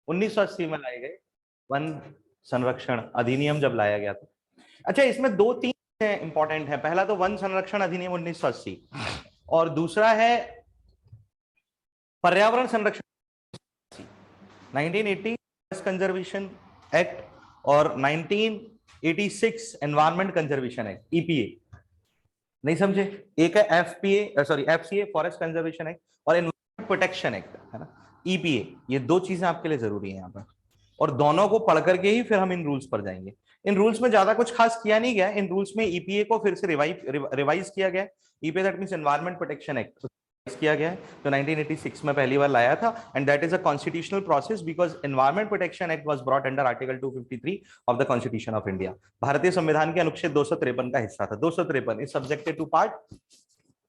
1980 में लाए गए वन संरक्षण अधिनियम जब लाया गया था। अच्छा, इसमें दो तीन इंपॉर्टेंट है। पहला तो वन संरक्षण अधिनियम 1980 और दूसरा है पर्यावरण संरक्षण 1980 कंजर्वेशन एक्ट और 1986 एनवायरमेंट कंजर्वेशन एक्ट ईपीए। नहीं समझे? एक है FPA sorry FCA forest conservation act और एनवायरमेंट प्रोटेक्शन एक्ट है ना ईपीए। ये दो चीजें आपके लिए जरूरी है यहाँ पर, और दोनों को पढ़ करके ही फिर हम इन रूल्स पर जाएंगे। इन रूल्स में ज्यादा कुछ खास किया नहीं गया। इन रूल्स में ईपीए को फिर से रिवाइज किया गया। EPA that means environment protection act किया गया है तो 1986 में पहली बार लाया था। And that is a constitutional process because environment protection act was brought under article 253 of the constitution of India. भारतीय संविधान के अनुच्छेद 253 का हिस्सा था। 253 is subjected to part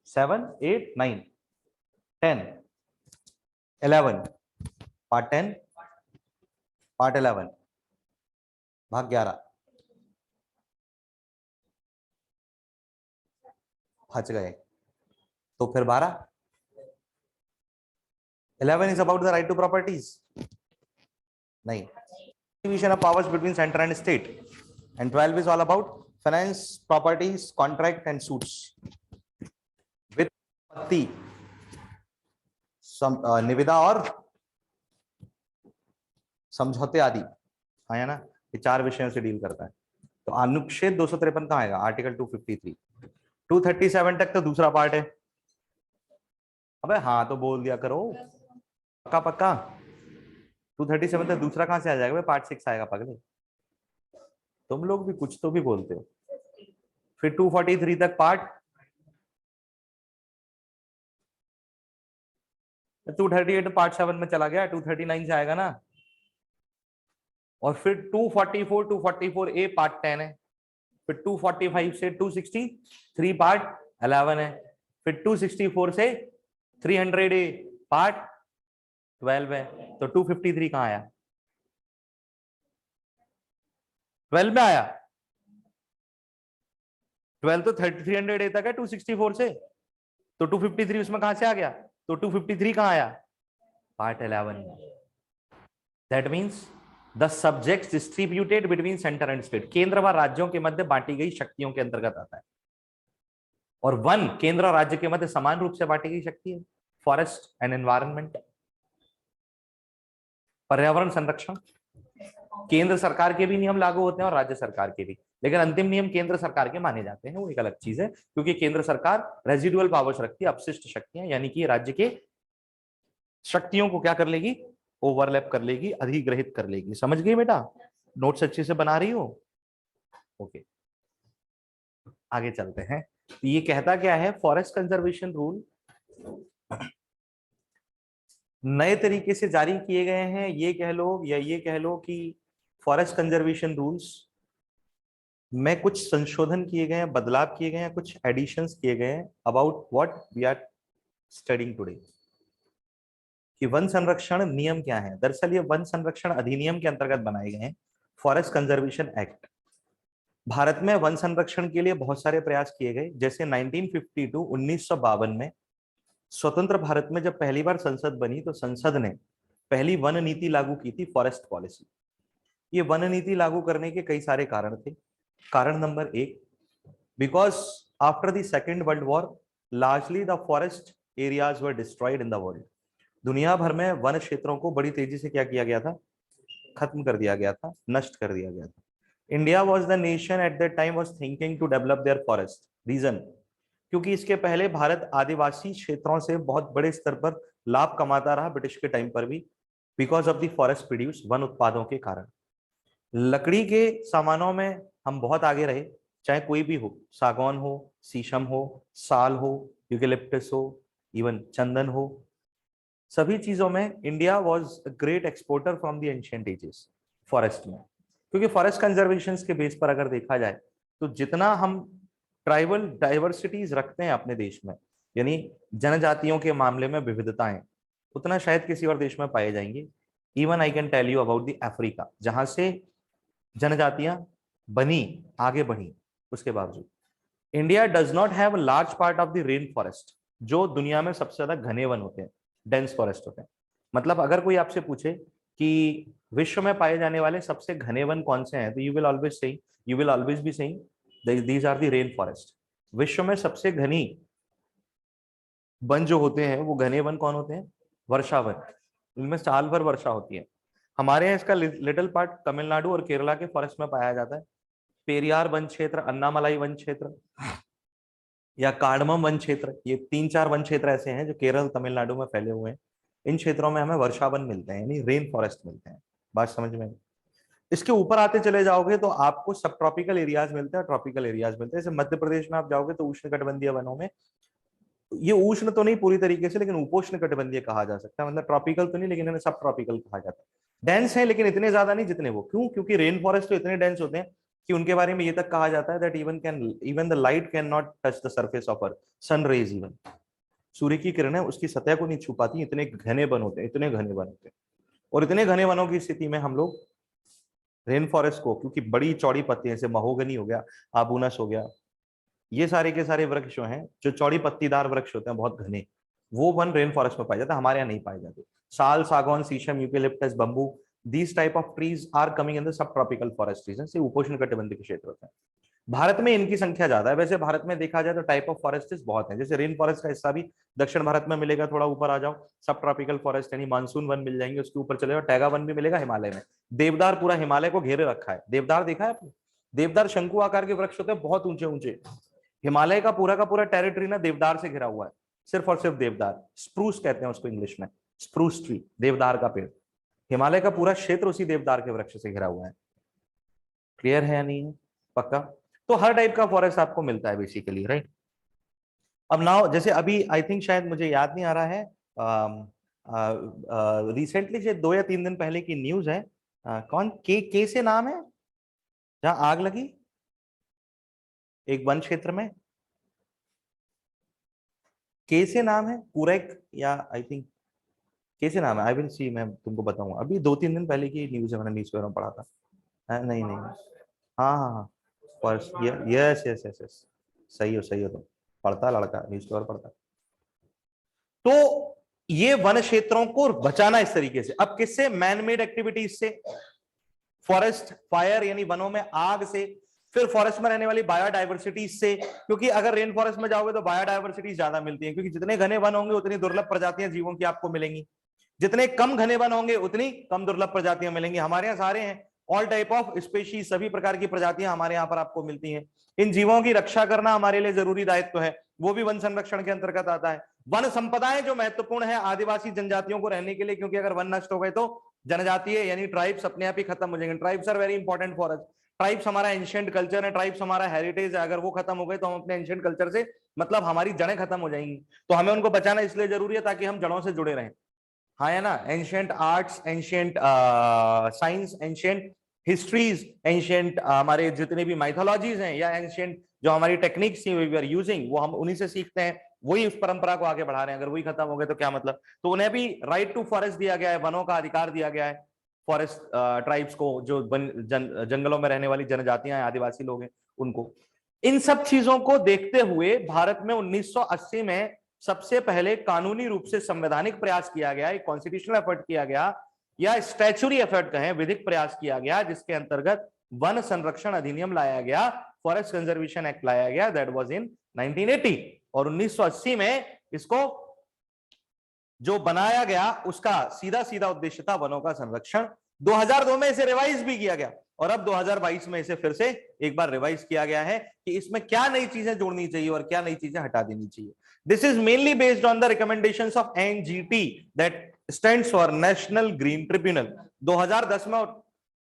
7, 8, 9, 10, 11, part 10, part 11, भाग 11 बच गए तो फिर 12। 11 is about the right to properties. नहीं, division of powers between center and state. And 12 is all about finance, properties, contract and suits. With निविदा और समझौते आदि आया ना, ये चार विषयों से डील करता है। तो अनुच्छेद 253 कहाँ आएगा? आर्टिकल 253। 237 तक तो दूसरा पार्ट है। अबे हाँ तो बोल दिया करो पक्का पक्का। 237 तक दूसरा कहां से आ जाएगा? पार्ट 6 आएगा पगले। तुम लोग भी कुछ तो भी बोलते हो। फिर 243 तक पार्ट 238 पार्ट 7 में चला गया। 239 से आएगा ना। और फिर 244 ए पार्ट 10 है। फिर 245 से 263 पार्ट 11 है। फिर 264 से 300 ए पार्ट 12 है। तो 253 कहां आया? 12 में आया। 12 तो 300 ए तक है 264 से, तो 253 उसमें कहां से आ गया? तो 253 कहां आया? पार्ट 11 में। That means the subjects distributed between centre and state, केंद्र व राज्यों के मध्य बांटी गई शक्तियों के अंतर्गत आता है। और वन केंद्र और राज्य के मध्य समान रूप से बांटी गई शक्ति है। फॉरेस्ट एंड एनवायरनमेंट, पर्यावरण संरक्षण, केंद्र सरकार के भी नियम लागू होते हैं और राज्य सरकार के भी, लेकिन अंतिम नियम केंद्र सरकार के माने जाते हैं। वो एक अलग चीज है, क्योंकि केंद्र सरकार रेजिडुअल पावर्स रखती है, अपशिष्ट शक्तियां, यानी कि राज्य के शक्तियों को क्या कर लेगी? ओवरलैप कर लेगी, अधिग्रहित कर लेगी। समझ गई बेटा? नोट्स अच्छे से बना रही हो? ओके, आगे चलते हैं। ये कहता क्या है? फॉरेस्ट कंजर्वेशन रूल नए तरीके से जारी किए गए हैं, ये कह लो, या ये कह लो कि फॉरेस्ट कंजर्वेशन रूल्स में कुछ संशोधन किए गए हैं, बदलाव किए गए हैं, कुछ एडिशंस किए गए हैं about what we are studying today. कि वन संरक्षण नियम क्या है? दरअसल ये वन संरक्षण अधिनियम के अंतर्गत बनाए गए हैं, फॉरेस्ट कंजर्वेशन एक्ट। भारत में वन संरक्षण के लिए बहुत सारे प्रयास किए गए। जैसे 1952 में स्वतंत्र भारत में जब पहली बार संसद बनी तो संसद ने पहली वन नीति लागू की थी, फॉरेस्ट पॉलिसी। ये वन नीति लागू करने के कई सारे कारण थे। कारण number 1, because after the second world war largely the forest areas were destroyed in the world. दुनिया भर में वन क्षेत्रों को बड़ी तेजी से क्या किया गया था? खत्म कर दिया गया था, नष्ट कर दिया गया था। India was the nation at that time was thinking to develop their forest. Region, क्योंकि इसके पहले भारत आदिवासी क्षेत्रों से बहुत बड़े स्तर पर लाभ कमाता रहा ब्रिटिश के टाइम पर भी, because of the forest produce, one उत्पादों के कारण। लकड़ी के सामानों में हम बहुत आगे रहे, चाहे कोई भी हो, सागौन हो, शीशम हो, साल हो, यूकेलिप्टस हो, इवन चंदन हो, सभी चीजों में India was a great exporter from the ancient ages forest में। क्योंकि फॉरेस्ट कंजर्वेशन के बेस पर अगर देखा जाए तो जितना हम ट्राइबल डाइवर्सिटीज रखते हैं अपने देश में, यानी जनजातियों के मामले में विविधताएं, उतना शायद किसी और देश में पाए जाएंगे। Even I can tell you about the Africa, जहां से जनजातियां बनी, आगे बढ़ी, उसके बावजूद India does not have a large part of the rain forest, जो दुनिया में सबसे ज्यादा घने वन होते हैं, डेंस फॉरेस्ट होते हैं। मतलब अगर कोई आपसे पूछे कि विश्व में पाए जाने वाले सबसे घने वन कौन से हैं, तो you will always be saying these are the rain forest. विश्व में सबसे घनी वन जो होते हैं वो घने वन कौन होते हैं? वर्षा वन। इनमें साल भर वर्षा होती है। हमारे यहाँ इसका लिटिल पार्ट तमिलनाडु और केरला के फॉरेस्ट में पाया जाता है। पेरियार वन क्षेत्र, अन्नामलाई वन क्षेत्र या कार्डमम वन क्षेत्र, ये 3-4 वन क्षेत्र ऐसे हैं जो केरल तमिलनाडु में फैले हुए हैं। इन क्षेत्रों में हमें वर्षा वन मिलते हैं, यानी रेन फॉरेस्ट मिलते हैं। बात समझ में? इसके ऊपर आते चले जाओगे तो आपको सब ट्रॉपिकल एरियाज मिलते हैं, ट्रॉपिकल एरियाज मिलते हैं। जैसे मध्य प्रदेश में आप जाओगे तो उष्णकटिबंधीय वनों में, ये उष्ण तो नहीं पूरी तरीके से, लेकिन उपोष्ण कटिबंधीय कहा जा सकता है। मतलब ट्रॉपिकल तो नहीं, लेकिन इन्हें सब ट्रॉपिकल कहा जाता है। डेंस है लेकिन इतने ज्यादा नहीं जितने वो। क्यों? क्योंकि रेन फॉरेस्ट तो इतने डेंस होते हैं कि उनके बारे में ये तक कहा जाता है that even the light can not touch the surface of earth, sun rays even, सूर्य की किरणें उसकी सतह को नहीं छू पाती, इतने घने वन होते हैं, इतने घने वन होते हैं। और इतने घने वनों की स्थिति में हम लोग रेन फॉरेस्ट को, क्योंकि बड़ी चौड़ी पत्तियां, जैसे महोगनी हो गया, आबूनस हो गया, ये सारे के सारे वृक्ष जो हैं, जो चौड़ी पत्तीदार वृक्ष होते हैं बहुत घने, वो वन रेन फॉरेस्ट में पाए जाते हैं। हमारे यहाँ नहीं पाए जाते। साल, सागौन, शीशम, eucalyptus, bamboo, these type of trees are coming in the subtropical forest regions, ये उपोष्ण कटिबंधीय के क्षेत्र होते हैं। भारत में इनकी संख्या ज्यादा है। वैसे भारत में देखा जाए तो टाइप ऑफ फॉरेस्ट बहुत है। जैसे रेन फॉरेस्ट का हिस्सा भी दक्षिण भारत में मिलेगा, थोड़ा ऊपर आ जाओ सब ट्रॉपिकल फॉरेस्ट यानी मानसून वन मिल जाएंगे, उसके ऊपर चले जाओ टैगा वन भी मिलेगा हिमालय में। देवदार पूरा हिमालय को घेरे रखा है। देवदार देखा है आपने? देवदार शंकु आकार के वृक्ष होते हैं, बहुत ऊंचे ऊंचे। हिमालय का पूरा टेरिटरी ना देवदार से घिरा हुआ है, सिर्फ और सिर्फ देवदार। स्प्रूस कहते हैं उसको इंग्लिश में, स्प्रूस ट्री, देवदार का पेड़। हिमालय का पूरा क्षेत्र उसी देवदार के वृक्ष से घिरा हुआ है। क्लियर है या नहीं है? पक्का? तो हर टाइप का फॉरेस्ट आपको मिलता है बेसिकली, राइट। अब नाउ जैसे अभी आई थिंक शायद मुझे याद नहीं आ रहा है, रिसेंटली जो 2 या 3 दिन पहले की न्यूज है, कौन के से नाम है जहां आग लगी एक वन क्षेत्र में, के से नाम है पूरेक, या आई थिंक कैसे नाम है, आई विल सी, मैं तुमको बताऊंगा। अभी 2-3 दिन पहले की न्यूज है, मैंने न्यूज पेपर में पढ़ा था। नहीं नहीं, हाँ हाँ हाँ, forest, yes yes yes yes, सही हो तुम, पढ़ता लड़का, न्यूज पेपर पढ़ता। तो ये वन क्षेत्रों को बचाना इस तरीके से। अब किससे? मैन मेड एक्टिविटीज से, फॉरेस्ट फायर यानी वनों में आग से, फिर फॉरेस्ट में रहने वाली बायोडाइवर्सिटी से, क्योंकि अगर रेन फॉरेस्ट में जाओगे तो बायोडाइवर्सिटी ज्यादा मिलती है, क्योंकि जितने घने वन होंगे उतनी दुर्लभ प्रजातियां जीवों की आपको मिलेंगी, जितने कम घने वन होंगे उतनी कम दुर्लभ प्रजातियां मिलेंगी। हमारे यहाँ सारे हैं, ऑल टाइप ऑफ स्पीशीज, सभी प्रकार की प्रजातियां हमारे यहाँ पर आपको मिलती हैं। इन जीवों की रक्षा करना हमारे लिए जरूरी दायित्व है, वो भी वन संरक्षण के अंतर्गत आता है। वन संपदाएं जो महत्वपूर्ण है आदिवासी जनजातियों को रहने के लिए, क्योंकि अगर वन नष्ट हो गए तो जनजातीय यानी ट्राइब्स अपने आप ही खत्म हो जाएंगे। Tribes are very important for us. Tribes हमारा एंशिएंट कल्चर है, ट्राइब्स हमारा हेरिटेज है। अगर वो खत्म हो गए तो हम अपने एंशिएंट कल्चर से, मतलब हमारी जड़ें खत्म हो जाएंगी। तो हमें उनको बचाना इसलिए जरूरी है ताकि हम जड़ों से जुड़े रहें। हाँ है ना, ancient arts, ancient science, ancient histories, ancient हमारे जितने भी माइथोलॉजीज हैं, या एंशिएंट जो हमारी टेक्निक्स थी वी आर यूजिंग, वो हम उन्हीं से सीखते हैं, वही उस परंपरा को आगे बढ़ा रहे हैं। अगर वही खत्म हो गए तो क्या मतलब? तो उन्हें भी राइट टू फॉरेस्ट दिया गया है, वनों का अधिकार दिया गया है फॉरेस्ट ट्राइब्स को, जो जंगलों में रहने वाली जनजातियां, आदिवासी लोग हैं उनको। इन सब चीजों को देखते हुए भारत में 1980 में सबसे पहले कानूनी रूप से संवैधानिक प्रयास किया गया, एक कॉन्स्टिट्यूशनल एफर्ट किया गया, या स्टैच्यूरी एफर्ट कहें, विधिक प्रयास किया गया, जिसके अंतर्गत वन संरक्षण अधिनियम लाया गया, फॉरेस्ट कंजर्वेशन एक्ट लाया गया, दैट वाज इन 1980। और 1980 में इसको जो बनाया गया उसका सीधा सीधा उद्देश्य था वनों का संरक्षण। 2002 में इसे रिवाइज भी किया गया, और अब 2022 में इसे फिर से एक बार रिवाइज किया गया है कि इसमें क्या नई चीजें जोड़नी चाहिए और क्या नई चीजें हटा देनी चाहिए। This is mainly based on the recommendations of NGT, that stands for national green tribunal. 2010 में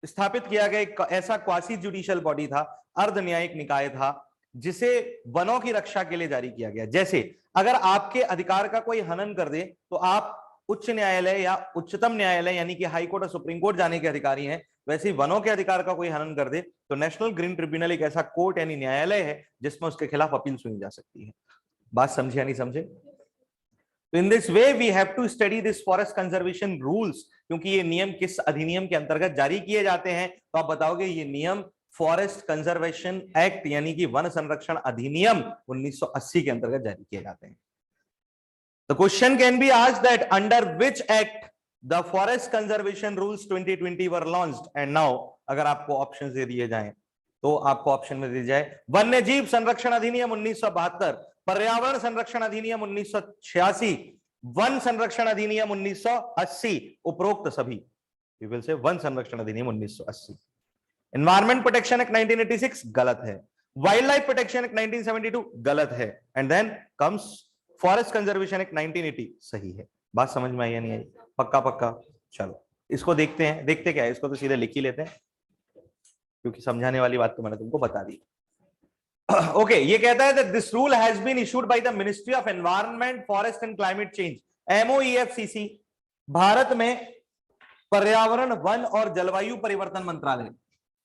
स्थापित किया गया एक ऐसा क्वासी जुडिशियल बॉडी था, अर्ध न्यायिक निकाय था, जिसे वनों की रक्षा के लिए जारी किया गया। जैसे अगर आपके अधिकार का कोई हनन कर दे तो आप उच्च न्यायालय या उच्चतम न्यायालय यानी कि हाई कोर्ट और सुप्रीम कोर्ट जाने के अधिकारी हैं, वैसे ही वनों के अधिकार का कोई हनन कर दे तो नेशनल ग्रीन ट्रिब्यूनल एक ऐसा कोर्ट यानी न्यायालय है जिसमें उसके खिलाफ अपील सुनी जा सकती है। बात समझे या नहीं समझे? तो in this way we have to study this forest conservation rules, क्योंकि ये नियम किस अधिनियम के अंतर्गत जारी किए जाते हैं, तो आप बताओगे ये नियम फॉरेस्ट कंजर्वेशन एक्ट यानी कि वन संरक्षण अधिनियम 1980 के अंतर्गत जारी किए जाते हैं। The question can be asked that under which act the forest conservation rules 2020 were launched and now, अगर आपको ऑप्शन दे दिए जाएं तो आपको ऑप्शन में दे दिया जाए वन्य जीव संरक्षण अधिनियम 1972, पर्यावरण संरक्षण अधिनियम 1986, वन संरक्षण अधिनियम 1980, उपरोक्त सभी। यू विल से वन संरक्षण अधिनियम 1980। एनवायरमेंट प्रोटेक्शन एक्ट 1986 गलत है, वाइल्ड लाइफ प्रोटेक्शन एक्ट 1972 गलत है, and then comes forest conservation act 1980 सही है। बात समझ में आई या नहीं आई? पक्का पक्का। चलो इसको देखते हैं, देखते क्या है, इसको तो सीधे लिख ही लेते हैं क्योंकि समझाने वाली बात तो मैंने तुमको बता दी। ओके, ये कहता है that this rule has been issued by the Ministry of Environment, Forest and Climate Change, MOEFCC, Bharat में पर्यावरण, वन और जलवायु परिवर्तन मंत्रालय।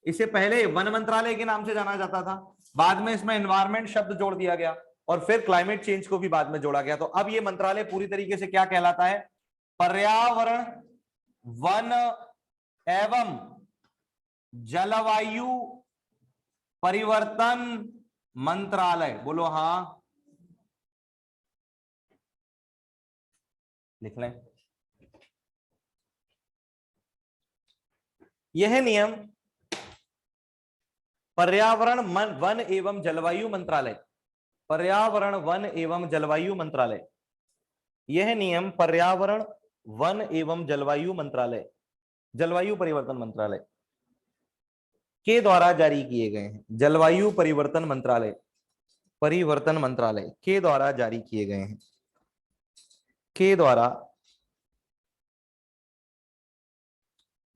इसे पहले वन मंत्रालय के नाम से जाना जाता था, बाद में इसमें एनवायरमेंट शब्द जोड़ दिया गया और फिर क्लाइमेट चेंज को भी बाद में जोड़ा गया। तो अब ये मंत्रालय पूरी तरीके से क्या कहलाता है? पर्यावरण, वन एवं जलवायु परिवर्तन मंत्रालय। बोलो हाँ, लिख लें। यह नियम पर्यावरण, वन एवं जलवायु मंत्रालय, पर्यावरण, वन एवं जलवायु मंत्रालय, यह नियम पर्यावरण, वन एवं जलवायु मंत्रालय, जलवायु परिवर्तन मंत्रालय के द्वारा जारी किए गए हैं। जलवायु परिवर्तन मंत्रालय, परिवर्तन मंत्रालय के द्वारा जारी किए गए हैं, के द्वारा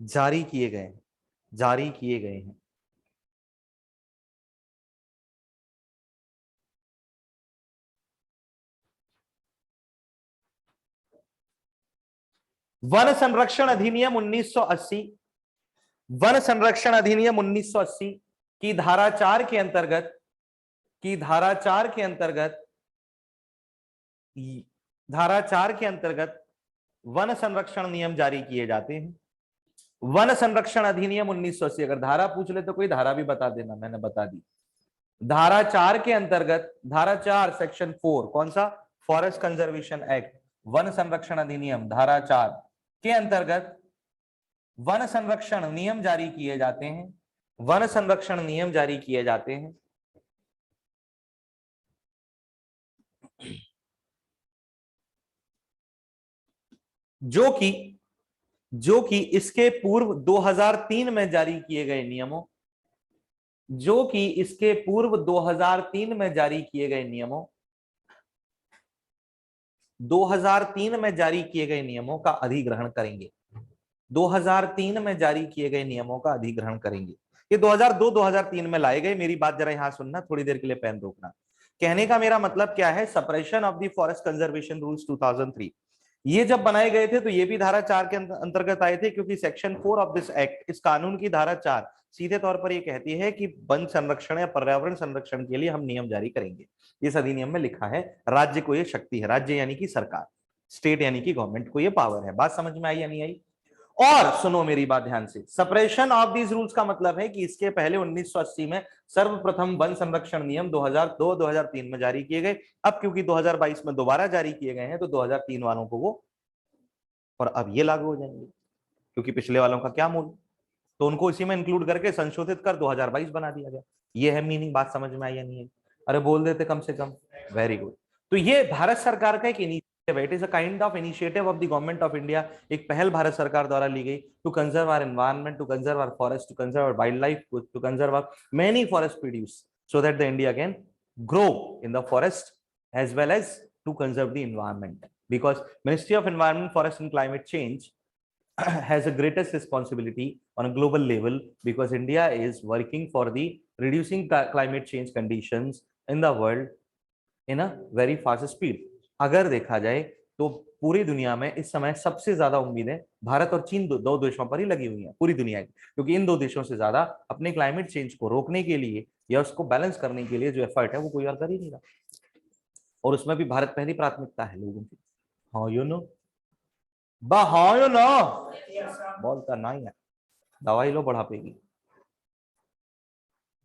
जारी किए गए हैं, जारी किए गए हैं। वन संरक्षण अधिनियम 1980, वन संरक्षण अधिनियम 1980 की धारा 4 के अंतर्गत, की धारा 4 के अंतर्गत, धारा 4 के अंतर्गत वन संरक्षण नियम जारी किए जाते हैं। वन संरक्षण अधिनियम 1980, अगर धारा पूछ ले तो कोई धारा भी बता देना, मैंने बता दी। धारा 4 के अंतर्गत, धारा 4 सेक्शन 4, कौन सा? फॉरेस्ट कंजर्वेशन एक्ट, वन संरक्षण अधिनियम धारा 4 के अंतर्गत वन संरक्षण नियम जारी किए जाते हैं, वन संरक्षण नियम जारी किए जाते हैं। जो कि इसके पूर्व 2003 में जारी किए गए नियमों, जो कि इसके पूर्व 2003 में जारी किए गए नियमों, 2003 में जारी किए गए नियमों का अधिग्रहण करेंगे। 2003 में जारी किए गए नियमों का अधिग्रहण करेंगे। ये 2002-2003 में लाए गए। मेरी बात जरा यहां सुनना, थोड़ी देर के लिए पेन रोकना। कहने का मेरा मतलब क्या है? Suppression of the forest conservation rules 2003, ये जब बनाए गए थे तो ये भी धारा 4 के अंतर्गत आए थे, क्योंकि सेक्शन 4 ऑफ दिस एक्ट, इस कानून की धारा 4 सीधे तौर पर ये कहती है कि वन संरक्षण या पर्यावरण संरक्षण के लिए हम नियम जारी करेंगे। इस अधिनियम में लिखा है, राज्य को ये शक्ति है, राज्य यानी कि सरकार, स्टेट यानी कि गवर्नमेंट को ये पावर है। बात समझ में आई या नहीं आई? और सुनो मेरी बात ध्यान से, सप्रेशन ऑफ दीज रूल्स का मतलब है कि इसके पहले 1980 में सर्वप्रथम वन संरक्षण नियम 2002-2003 में जारी किए गए। अब क्योंकि 2022 में दोबारा जारी किए गए हैं तो 2003 वालों को वो, और अब ये लागू हो जाएंगे, क्योंकि पिछले वालों का क्या मूल, तो उनको इसी में इंक्लूड करके संशोधित कर 2022 बना दिया गया। ये है मीनिंग। बात समझ में आई या नहीं आई? अरे बोल देते कम से कम। Very good. तो ये भारत सरकार का एक इनिशिएटिव है, it is a kind of initiative of the government of India. एक पहल भारत सरकार द्वारा ली गई to conserve our environment, to conserve our forest, to conserve our wild life, to conserve our many forest produce, so that the India can grow in the forest as well as to conserve the environment, because Ministry of Environment, Forest and Climate Change has the greatest responsibility on a global level, because India is working for the reducing climate change conditions in the world in a very fast speed. अगर देखा जाए तो पूरी दुनिया में इस समय सबसे ज्यादा उम्मीदें भारत और चीन दो देशों पर ही लगी हुई हैं पूरी दुनिया की, क्योंकि इन दो देशों से ज्यादा अपने क्लाइमेट चेंज को रोकने के लिए या उसको बैलेंस करने के लिए जो एफर्ट है वो कोई और कर ही नहीं रहा, और उसमें भी भारत पहली प्राथमिकता है लोगों की। हाँ यू नो, हाँ यू नो, बोलता नहीं है। दवाई लो बढ़ापे की।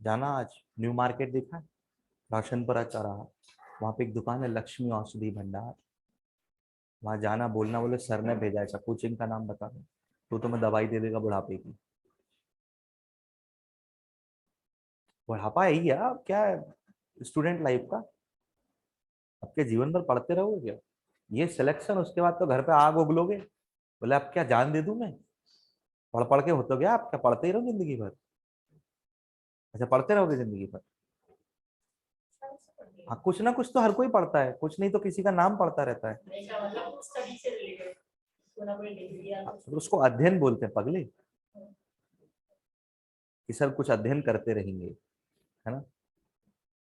जाना आज न्यू मार्केट देखा है, राशन पर अच्छा रहा, वहां पे एक दुकान है लक्ष्मी औषधि भंडार, वहां जाना, बोलना, बोले सर ने भेजा है, अच्छा कोचिंग का नाम बता दो, तो तुम्हें दवाई दे देगा बुढ़ापे की। बुढ़ापा यही है अब क्या है, स्टूडेंट लाइफ का, आपके जीवन भर पढ़ते रहोगे क्या? ये सिलेक्शन, उसके बाद तो घर पे आग उगलोगे, बोले अब क्या जान दे दूं मैं, पढ़ पढ़ के हो तो गया, आप क्या पढ़ते ही रहो जिंदगी भर? अच्छा पढ़ते रहोगे जिंदगी भर? हाँ कुछ ना कुछ तो हर कोई पढ़ता है, कुछ नहीं तो किसी का नाम पढ़ता रहता है। तो उसको अध्ययन बोलते हैं पगले, कि सर कुछ अध्ययन करते रहेंगे, है ना?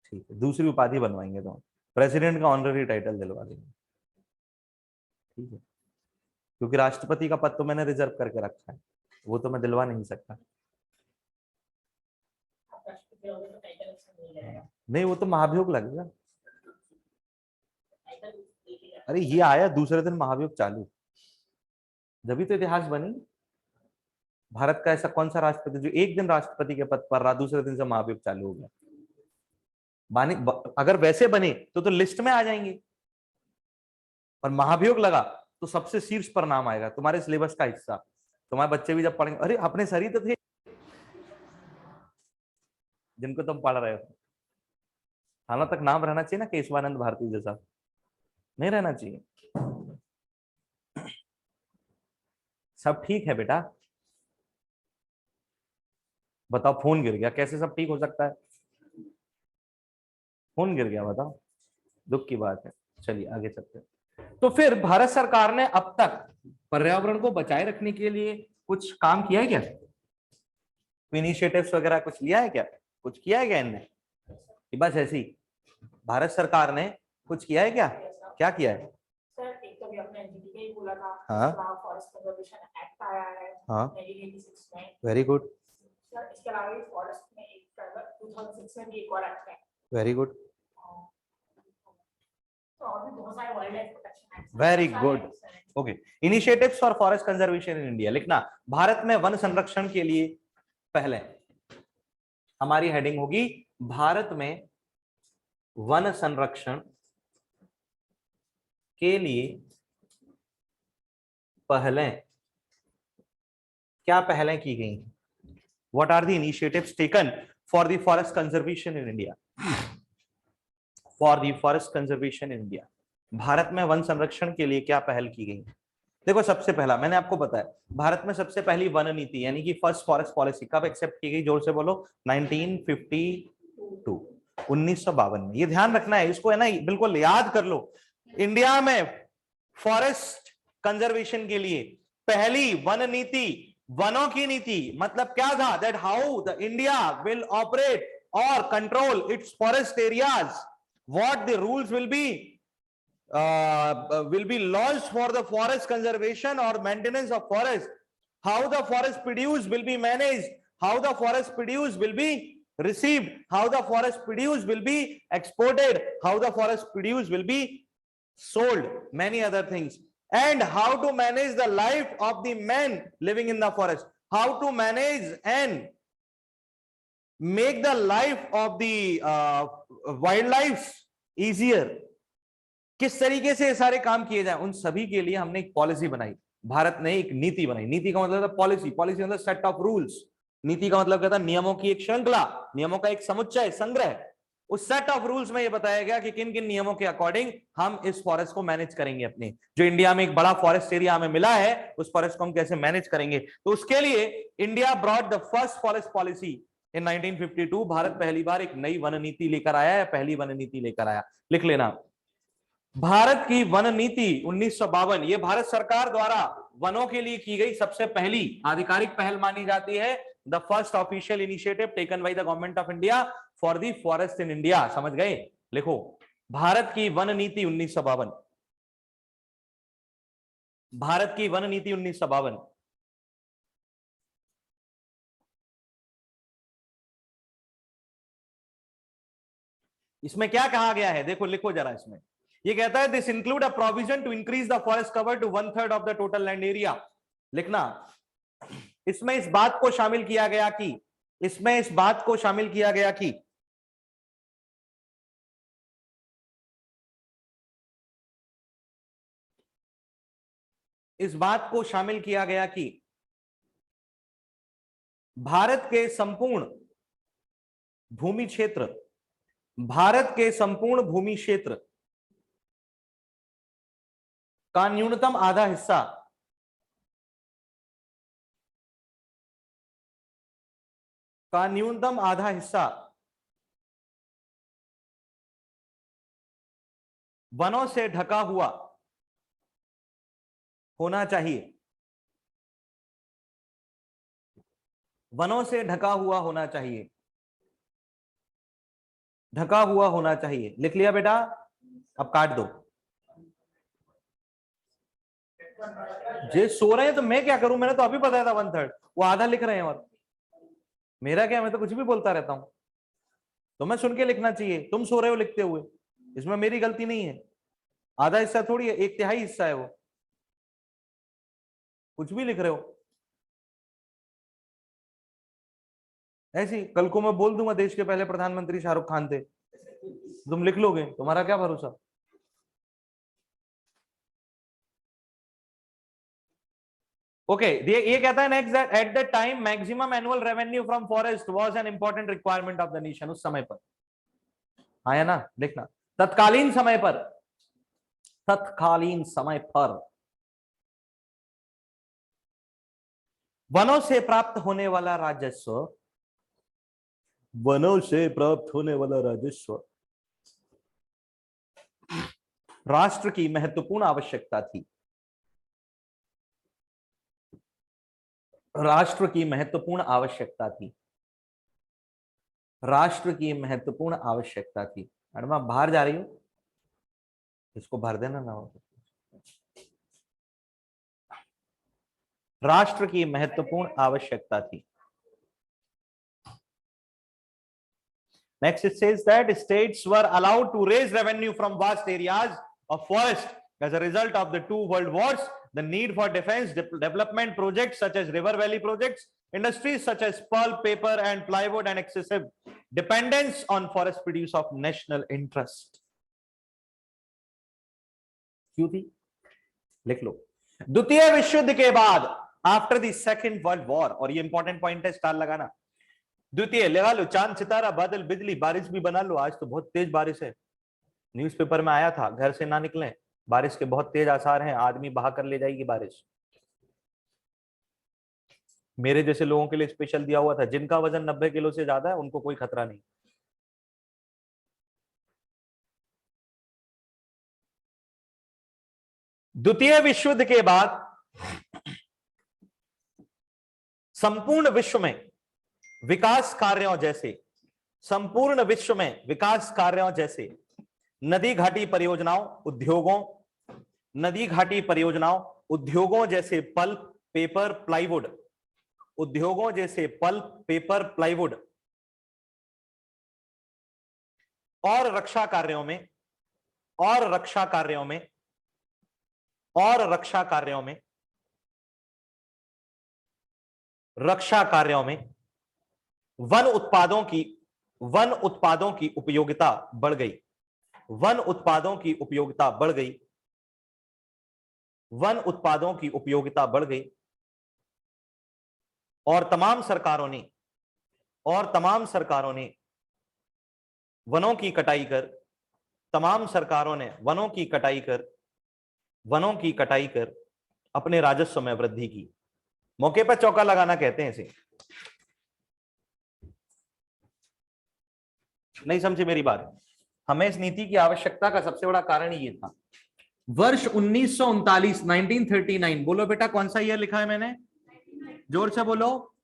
ठीक है, दूसरी उपाधि बनवाएंगे तो प्रेसिडेंट का ऑनररी टाइटल दिलवा देंगे, ठीक है, क्योंकि राष्ट्रपति का पद तो मैंने रिजर्व करके रखा है, वो तो मैं दिलवा नहीं सकता। नहीं वो तो महाभियोग लगेगा। अरे ये आया दूसरे दिन महाभियोग चालू, जब तो इतिहास बनी। भारत का ऐसा कौन सा राष्ट्रपति जो एक दिन राष्ट्रपति के पद पर रहा, दूसरे दिन से महाभियोग चालू हो गया? अगर वैसे बने तो लिस्ट में आ जाएंगे, और महाभियोग लगा तो सबसे शीर्ष पर नाम आएगा, तुम्हारे सिलेबस का हिस्सा। तुम्हारे बच्चे भी जब पढ़ेंगे, अरे अपने सर ही तो थे जिनको तुम पढ़ रहे हो। थाना तक नाम रहना चाहिए ना, केशवानंद भारती जैसा, नहीं रहना चाहिए? सब ठीक है बेटा? बताओ, फोन गिर गया, कैसे सब ठीक हो सकता है? फोन गिर गया, बताओ, दुख की बात है। चलिए आगे चलते हैं। तो फिर भारत सरकार ने अब तक पर्यावरण को बचाए रखने के लिए कुछ काम किया है क्या? इनिशिएटिव्स वगैरह कुछ लिया है क्या? कुछ किया है क्या इनने? कि बस ऐसे ही भारत सरकार ने कुछ किया है क्या? क्या किया है? सर एक तो अभी आपने एनजीटी ही बोला था, हाँ फॉरेस्ट कंजर्वेशन एक्ट आया है, हाँ 1986 में, वेरी गुड सर। इसके अलावा फॉरेस्ट में एक 2006 में भी एक और एक्ट है, वेरी गुड, तो और भी बहुत सारे wild life protection act, very good, okay. Initiatives for forest conservation in India लिखना, भारत में वन संरक्षण के लिए पहले हमारी हेडिंग होगी भारत में वन संरक्षण के लिए पहलें, क्या पहलें की गई? What are the initiatives taken for the forest conservation in India? For the forest conservation in India, भारत में वन संरक्षण के लिए क्या पहल की गई? देखो सबसे पहला मैंने आपको बताया, भारत में सबसे पहली वन नीति यानी कि फर्स्ट फॉरेस्ट पॉलिसी कब एक्सेप्ट की गई? जोर से बोलो। 1952, 1952 में। ये ध्यान रखना है, इसको है ना बिल्कुल याद कर लो। इंडिया में फॉरेस्ट कंजर्वेशन के लिए पहली वन नीति, वनों की नीति मतलब क्या था? That how the India will operate और control its forest areas, what the rules will be launched for the forest conservation or maintenance of forest, how the forest produce will be managed, how the forest produce will be received, how the forest produce will be exported, how the forest produce will be sold, many other things, and how to manage the life of the men living in the forest, how to manage and make the life of the wildlife easier, किस तरीके से सारे काम किए जाए, उन सभी के लिए हमने एक पॉलिसी बनाई। भारत ने एक नीति बनाई। नीति का मतलब था पॉलिसी, पॉलिसी मतलब सेट ऑफ रूल्स। नीति का मतलब क्या था? नियमों की एक श्रृंखला, नियमों का एक समुच्चय, संग्रह। उस सेट ऑफ रूल्स में यह बताया गया कि किन किन नियमों के अकॉर्डिंग हम इस फॉरेस्ट को मैनेज करेंगे। अपने जो इंडिया में एक बड़ा फॉरेस्ट एरिया हमें मिला है, उस फॉरेस्ट को हम कैसे मैनेज करेंगे। तो उसके लिए India brought the first forest policy in 1952। Bharat पहली बार एक नई वन नीति लेकर आया है, पहली वन नीति लेकर आया। लिख लेना, भारत की वन नीति 1952, ये भारत सरकार द्वारा वनों के लिए की गई सबसे पहली आधिकारिक पहल मानी जाती है। The first official initiative taken by the government of India for the forest in India. समझ गए? लिखो, भारत की वन नीति 1952, भारत की वन नीति 1952। इसमें क्या कहा गया है देखो, लिखो जरा। इसमें ये कहता है this include a provision to increase the forest cover to 1/3 of the total land area. लिखना, इसमें इस बात को शामिल किया गया कि, इसमें इस बात को शामिल किया गया कि इस बात को शामिल किया गया कि भारत के संपूर्ण भूमि क्षेत्र, भारत के संपूर्ण भूमि क्षेत्र का न्यूनतम आधा हिस्सा वनों से ढका हुआ होना चाहिए, वनों से ढका हुआ होना चाहिए, ढका हुआ होना चाहिए। लिख लिया बेटा? अब काट दो। जे सो रहे हैं तो मैं क्या करूं? मैंने तो अभी बताया था 1/3, वो आधा लिख रहे हैं। और मेरा क्या, मैं तो कुछ भी बोलता रहता हूं। तो मैं सुन के लिखना चाहिए, तुम सो रहे हो लिखते हुए, इसमें मेरी गलती नहीं है। आधा हिस्सा थोड़ी है, 1/3 हिस्सा है वो। कुछ भी लिख रहे हो ऐसी। कल को मैं बोल दूंगा देश के पहले प्रधानमंत्री शाहरुख खान थे, तुम लिख लोगे, तुम्हारा क्या भरोसा। ओके ये कहता है next, that at the time maximum annual revenue from forest was an important requirement of the nation. उस समय पर आया ना, लिखना तत्कालीन समय पर, तत्कालीन समय पर वनों से प्राप्त होने वाला राजस्व, वनों से प्राप्त होने वाला राजस्व राष्ट्र की महत्वपूर्ण आवश्यकता थी, राष्ट्र की महत्वपूर्ण आवश्यकता थी, राष्ट्र की महत्वपूर्ण आवश्यकता थी। मैडम आप बाहर जा रही हो, इसको भर देना ना। राष्ट्र की महत्वपूर्ण आवश्यकता थी। Next it says that states were allowed to raise revenue from vast areas of forest as a result of the two world wars, the need for defense development projects such as river valley projects, industries such as pulp, paper and plywood, and excessive dependence on forest produce of national interest. क्यों थी? लिख लो। द्वितीय विश्व युद्ध के बाद, after the second world war, और ये इंपॉर्टेंट पॉइंट है, स्टार लगाना। द्वितीय लगा लो, चांद सितारा बादल बिजली बारिश भी बना लो। आज तो बहुत तेज बारिश है, न्यूज़पेपर में आया था, घर से ना निकलें, बारिश के बहुत तेज आसार हैं, आदमी बहा कर ले जाएगी बारिश। मेरे जैसे लोगों के लिए स्पेशल दिया हुआ था, जिनका वजन 90 किलो से ज्यादा है उनको कोई खतरा नहीं। द्वितीय विश्व युद्ध के बाद संपूर्ण विश्व में विकास कार्यों जैसे, संपूर्ण विश्व में विकास कार्यों जैसे नदी घाटी परियोजनाओं, उद्योगों, नदी घाटी परियोजनाओं, उद्योगों जैसे पल्प, पेपर, प्लाईवुड, उद्योगों जैसे पल्प, पेपर, प्लाईवुड और रक्षा कार्यों में, और रक्षा कार्यों में, और रक्षा कार्यों में, रक्षा कार्यों में वन उत्पादों की उपयोगिता बढ़ गई, वन उत्पादों की उपयोगिता बढ़ गई, वन उत्पादों की उपयोगिता बढ़ गई। और तमाम सरकारों ने वनों की कटाई कर, तमाम सरकारों ने वनों की कटाई कर अपने राजस्व में वृद्धि की। मौके पर चौका लगाना कहते हैं इसे। नहीं समझे मेरी बात? हमें इस नीति की आवश्यकता का सबसे बड़ा कारण ये था। वर्ष 1939, 1939, बोलो बेटा कौन सा ईयर लिखा है मैंने? जोर से बोलो।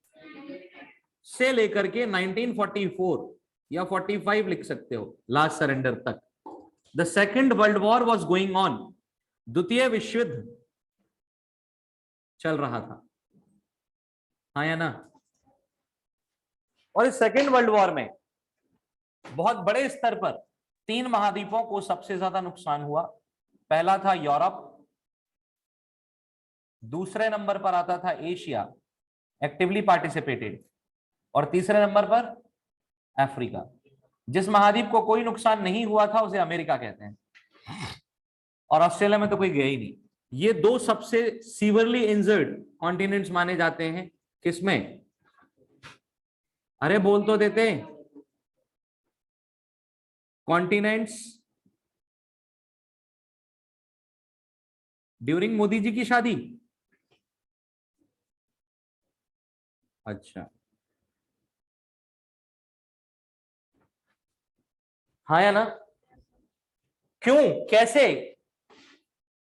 से लेकर के 1944 या 45 लिख सकते हो, लास्ट सरेंडर तक। The second world war was going on, द्वितीय विश्व युद्ध चल रहा था, हाँ या ना? और इस सेकेंड वर्ल्ड वॉर में बहुत बड़े स्तर पर 3 महाद्वीपों को सबसे ज्यादा नुकसान हुआ। पहला था यूरोप, दूसरे नंबर पर आता था एशिया, एक्टिवली पार्टिसिपेटेड, और तीसरे नंबर पर अफ्रीका। जिस महाद्वीप को कोई नुकसान नहीं हुआ था उसे अमेरिका कहते हैं, और ऑस्ट्रेलिया में तो कोई गया ही नहीं। ये दो सबसे सीवियरली इंजर्ड कॉन्टिनेंट्स माने जाते हैं। किसमें? अरे बोल तो देते। कॉन्टिनेंट्स ड्यूरिंग मोदी जी की शादी। अच्छा, हाँ या ना? क्यों, कैसे?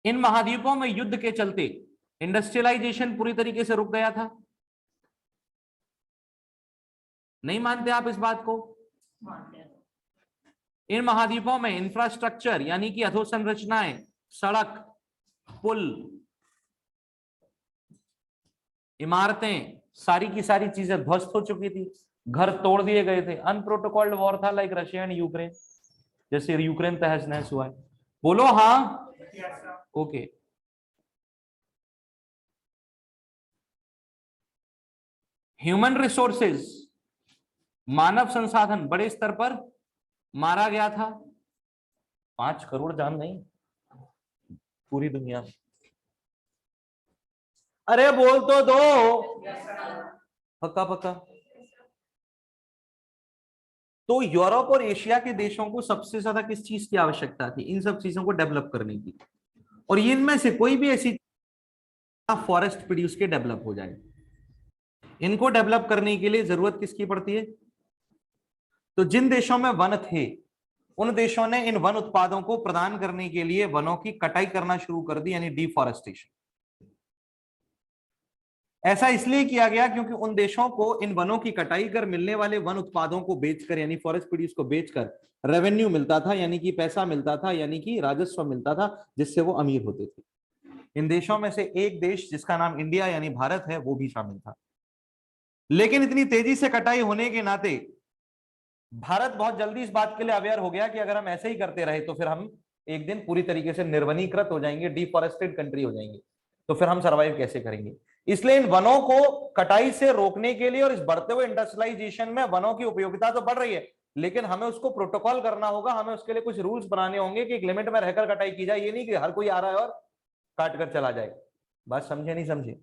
इन महाद्वीपों में युद्ध के चलते इंडस्ट्रियलाइजेशन पूरी तरीके से रुक गया था। नहीं मानते आप इस बात को? इन महाद्वीपों में इंफ्रास्ट्रक्चर यानी कि अधोसंरचनाएं, सड़क, पुल, इमारतें, सारी की सारी चीजें ध्वस्त हो चुकी थी, घर तोड़ दिए गए थे। अनप्रोटोकॉल्ड वॉर था, लाइक रशिया एंड यूक्रेन, जैसे यूक्रेन तहस नहस हुआ है। बोलो हाँ। ओके। ह्यूमन रिसोर्सेज, मानव संसाधन बड़े स्तर पर मारा गया था। 5 करोड़ जान नहीं पूरी दुनिया में। अरे बोल तो दो। पक्का पक्का। तो यूरोप और एशिया के देशों को सबसे ज्यादा किस चीज की आवश्यकता थी? इन सब चीजों को डेवलप करने की। और इनमें से कोई भी ऐसी फॉरेस्ट प्रोड्यूस के डेवलप हो जाए, इनको डेवलप करने के लिए जरूरत किसकी पड़ती है? तो जिन देशों में वन थे, उन देशों ने इन वन उत्पादों को प्रदान करने के लिए वनों की कटाई करना शुरू कर दी, यानी डिफॉरेस्टेशन। ऐसा इसलिए किया गया क्योंकि उन देशों को इन वनों की कटाई कर मिलने वाले वन उत्पादों को बेचकर, यानी फॉरेस्ट प्रोड्यूस को बेचकर रेवेन्यू मिलता था, यानी कि पैसा मिलता था, यानी कि राजस्व मिलता था, जिससे वो अमीर होते थे। इन देशों में से एक देश जिसका नाम इंडिया यानी भारत है, वो भी शामिल था। लेकिन इतनी तेजी से कटाई होने के नाते भारत बहुत जल्दी इस बात के लिए अवेयर हो गया कि अगर हम ऐसे ही करते रहे तो फिर हम एक दिन पूरी तरीके से निर्वनीकृत हो जाएंगे, डिफॉरेस्टेड कंट्री हो जाएंगे। तो फिर हम सरवाइव कैसे करेंगे? इसलिए इन वनों को कटाई से रोकने के लिए और इस बढ़ते हुए इंडस्ट्रियलाइजेशन में वनों की उपयोगिता तो बढ़ रही है, लेकिन हमें उसको प्रोटोकॉल करना होगा, हमें उसके लिए कुछ रूल्स बनाने होंगे कि एक लिमिट में रहकर कटाई की जाए। ये नहीं कि हर कोई आ रहा है और काट कर चला जाए। बात समझे नहीं समझे?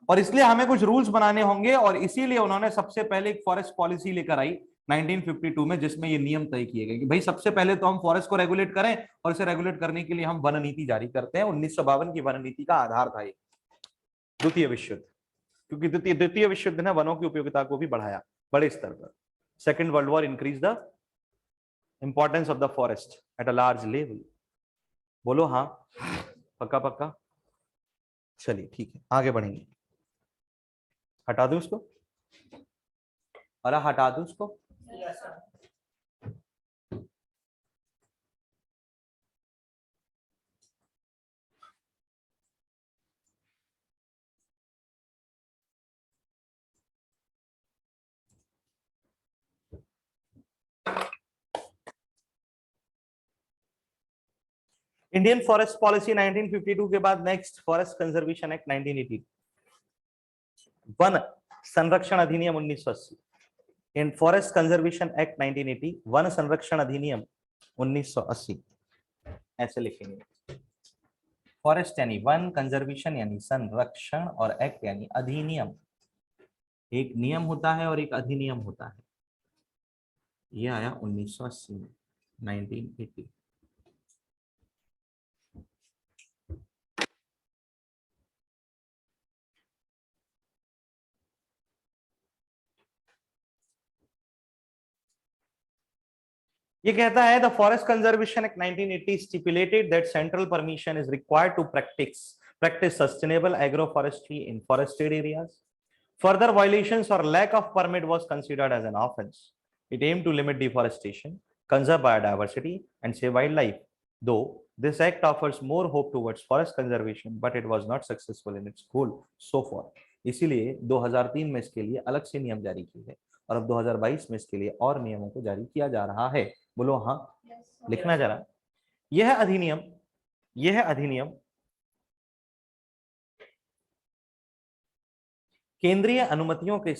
और इसलिए हमें कुछ रूल्स बनाने होंगे, और इसीलिए उन्होंने सबसे पहले एक फॉरेस्ट पॉलिसी लेकर आई 1952 में, जिसमें ये नियम तय किए गए कि भाई सबसे पहले तो हम फॉरेस्ट को रेगुलेट करें, और इसे रेगुलेट करने के लिए हम वन नीति जारी करते हैं। 1952 की वन नीति का आधार था ये द्वितीय विश्व युद्ध, क्योंकि द्वितीय विश्व युद्ध ने वनों की उपयोगिता को भी बढ़ाया बड़े स्तर पर। Second world war increase the importance of the forest at a large level. बोलो हाँ। पक्का पक्का। चलिए ठीक है, आगे बढ़ेंगे। हटा दूं उसको? अरे हटा दूं उसको? इंडियन फॉरेस्ट पॉलिसी 1952 के बाद next forest conservation act 1980, one संरक्षण अधिनियम 1980। इन फॉरेस्ट कंजर्वेशन एक्ट 1980, वन संरक्षण अधिनियम 1980, ऐसे लिखेंगे। फॉरेस्ट यानी वन, कंजर्वेशन यानी संरक्षण, और एक्ट यानी अधिनियम। एक नियम होता है और एक अधिनियम होता है। ये आया 1980 में, 1980। ये कहता है the forest conservation act 1980 stipulated that central permission is required to practice sustainable agroforestry in forested areas. Further violations or lack of permit was considered as an offense. It aimed to limit deforestation, conserve biodiversity, and save wildlife. Though this act offers more hope towards forest conservation, but it was not successful in its goal so far. इसीलिए 2003 में इसके लिए अलग से नियम जारी किए हैं, और अब 2022 में इसके लिए और नियमों को जारी किया जा रहा है। बोलो हाँ। लिखना जरा। यह अधिनियम केंद्रीय अनुमतियों के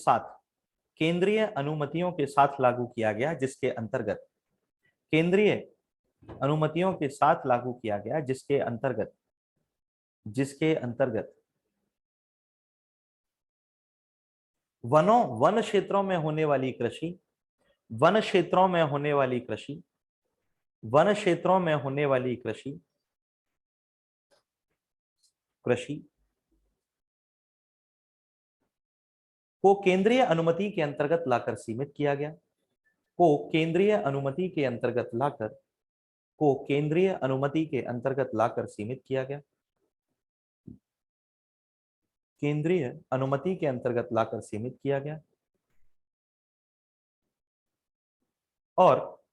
साथ लागू किया गया, जिसके अंतर्गत केंद्रीय अनुमतियों के साथ लागू किया गया, जिसके अंतर्गत जिसके अंतर्गत वन क्षेत्रों में होने वाली कृषि, वन क्षेत्रों में होने वाली कृषि, वन क्षेत्रों में होने वाली कृषि को केंद्रीय अनुमति के अंतर्गत लाकर सीमित किया गया, को केंद्रीय अनुमति के अंतर्गत लाकर, को केंद्रीय अनुमति के अंतर्गत लाकर सीमित किया गया, केंद्रीय अनुमति के अंतर्गत लाकर सीमित किया गया, और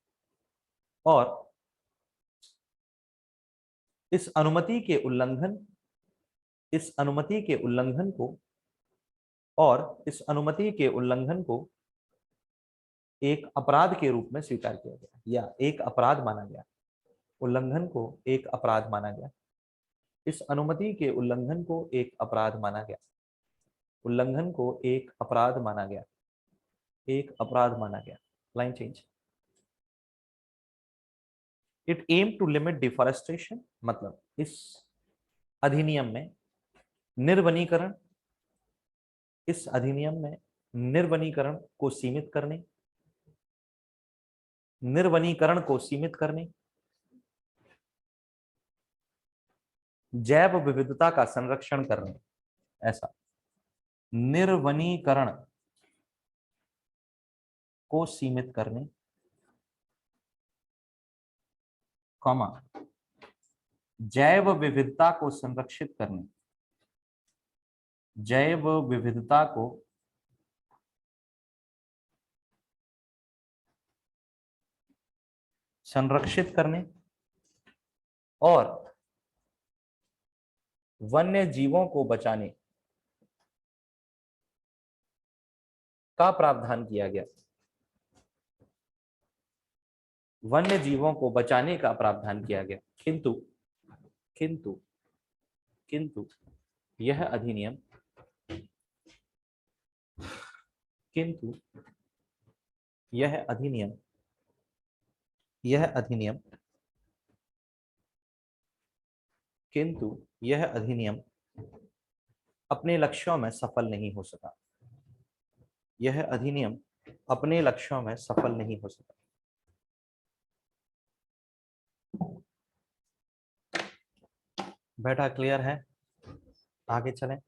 इस अनुमति के उल्लंघन, इस अनुमति के उल्लंघन को, और इस अनुमति के उल्लंघन को एक अपराध के रूप में स्वीकार किया गया या एक अपराध माना गया। उल्लंघन को एक अपराध माना गया, इस अनुमति के उल्लंघन को एक अपराध माना गया, उल्लंघन को एक अपराध माना गया, एक अपराध माना गया। Line change. It aim to limit deforestation, मतलब इस अधिनियम में निर्वनीकरण, इस अधिनियम में निर्वनीकरण को सीमित करने, निर्वनीकरण को सीमित करने, जैव विविधता का संरक्षण करने, ऐसा निर्वनीकरण को सीमित करने, कॉमा जैव विविधता को संरक्षित करने, जैव विविधता को संरक्षित करने और वन्य जीवों को बचाने का प्रावधान किया गया, वन्य जीवों को बचाने का प्रावधान किया गया। किंतु किंतु किंतु यह अधिनियम, किंतु यह अधिनियम, यह अधिनियम, किंतु यह अधिनियम अपने लक्ष्यों में सफल नहीं हो सका, यह अधिनियम अपने लक्ष्यों में सफल नहीं हो सका। बेटा क्लियर है? आगे चलें।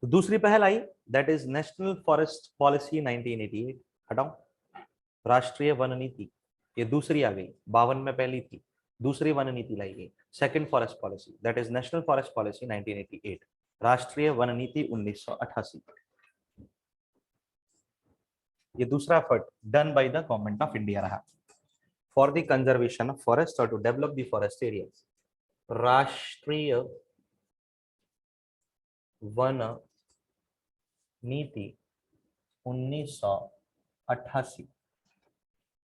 तो दूसरी पहल आई, that is national forest policy 1988। हटाओ, राष्ट्रीय वन नीति, ये दूसरी आ गई। 52 में पहली थी, दूसरी वन नीति लाई गई, second forest policy, that is national forest policy 1988, राष्ट्रीय वन नीति 1988। ये दूसरा effort done by the government of India रहा for the conservation of forest और to develop the forest areas. राष्ट्रीय वन नीति 1988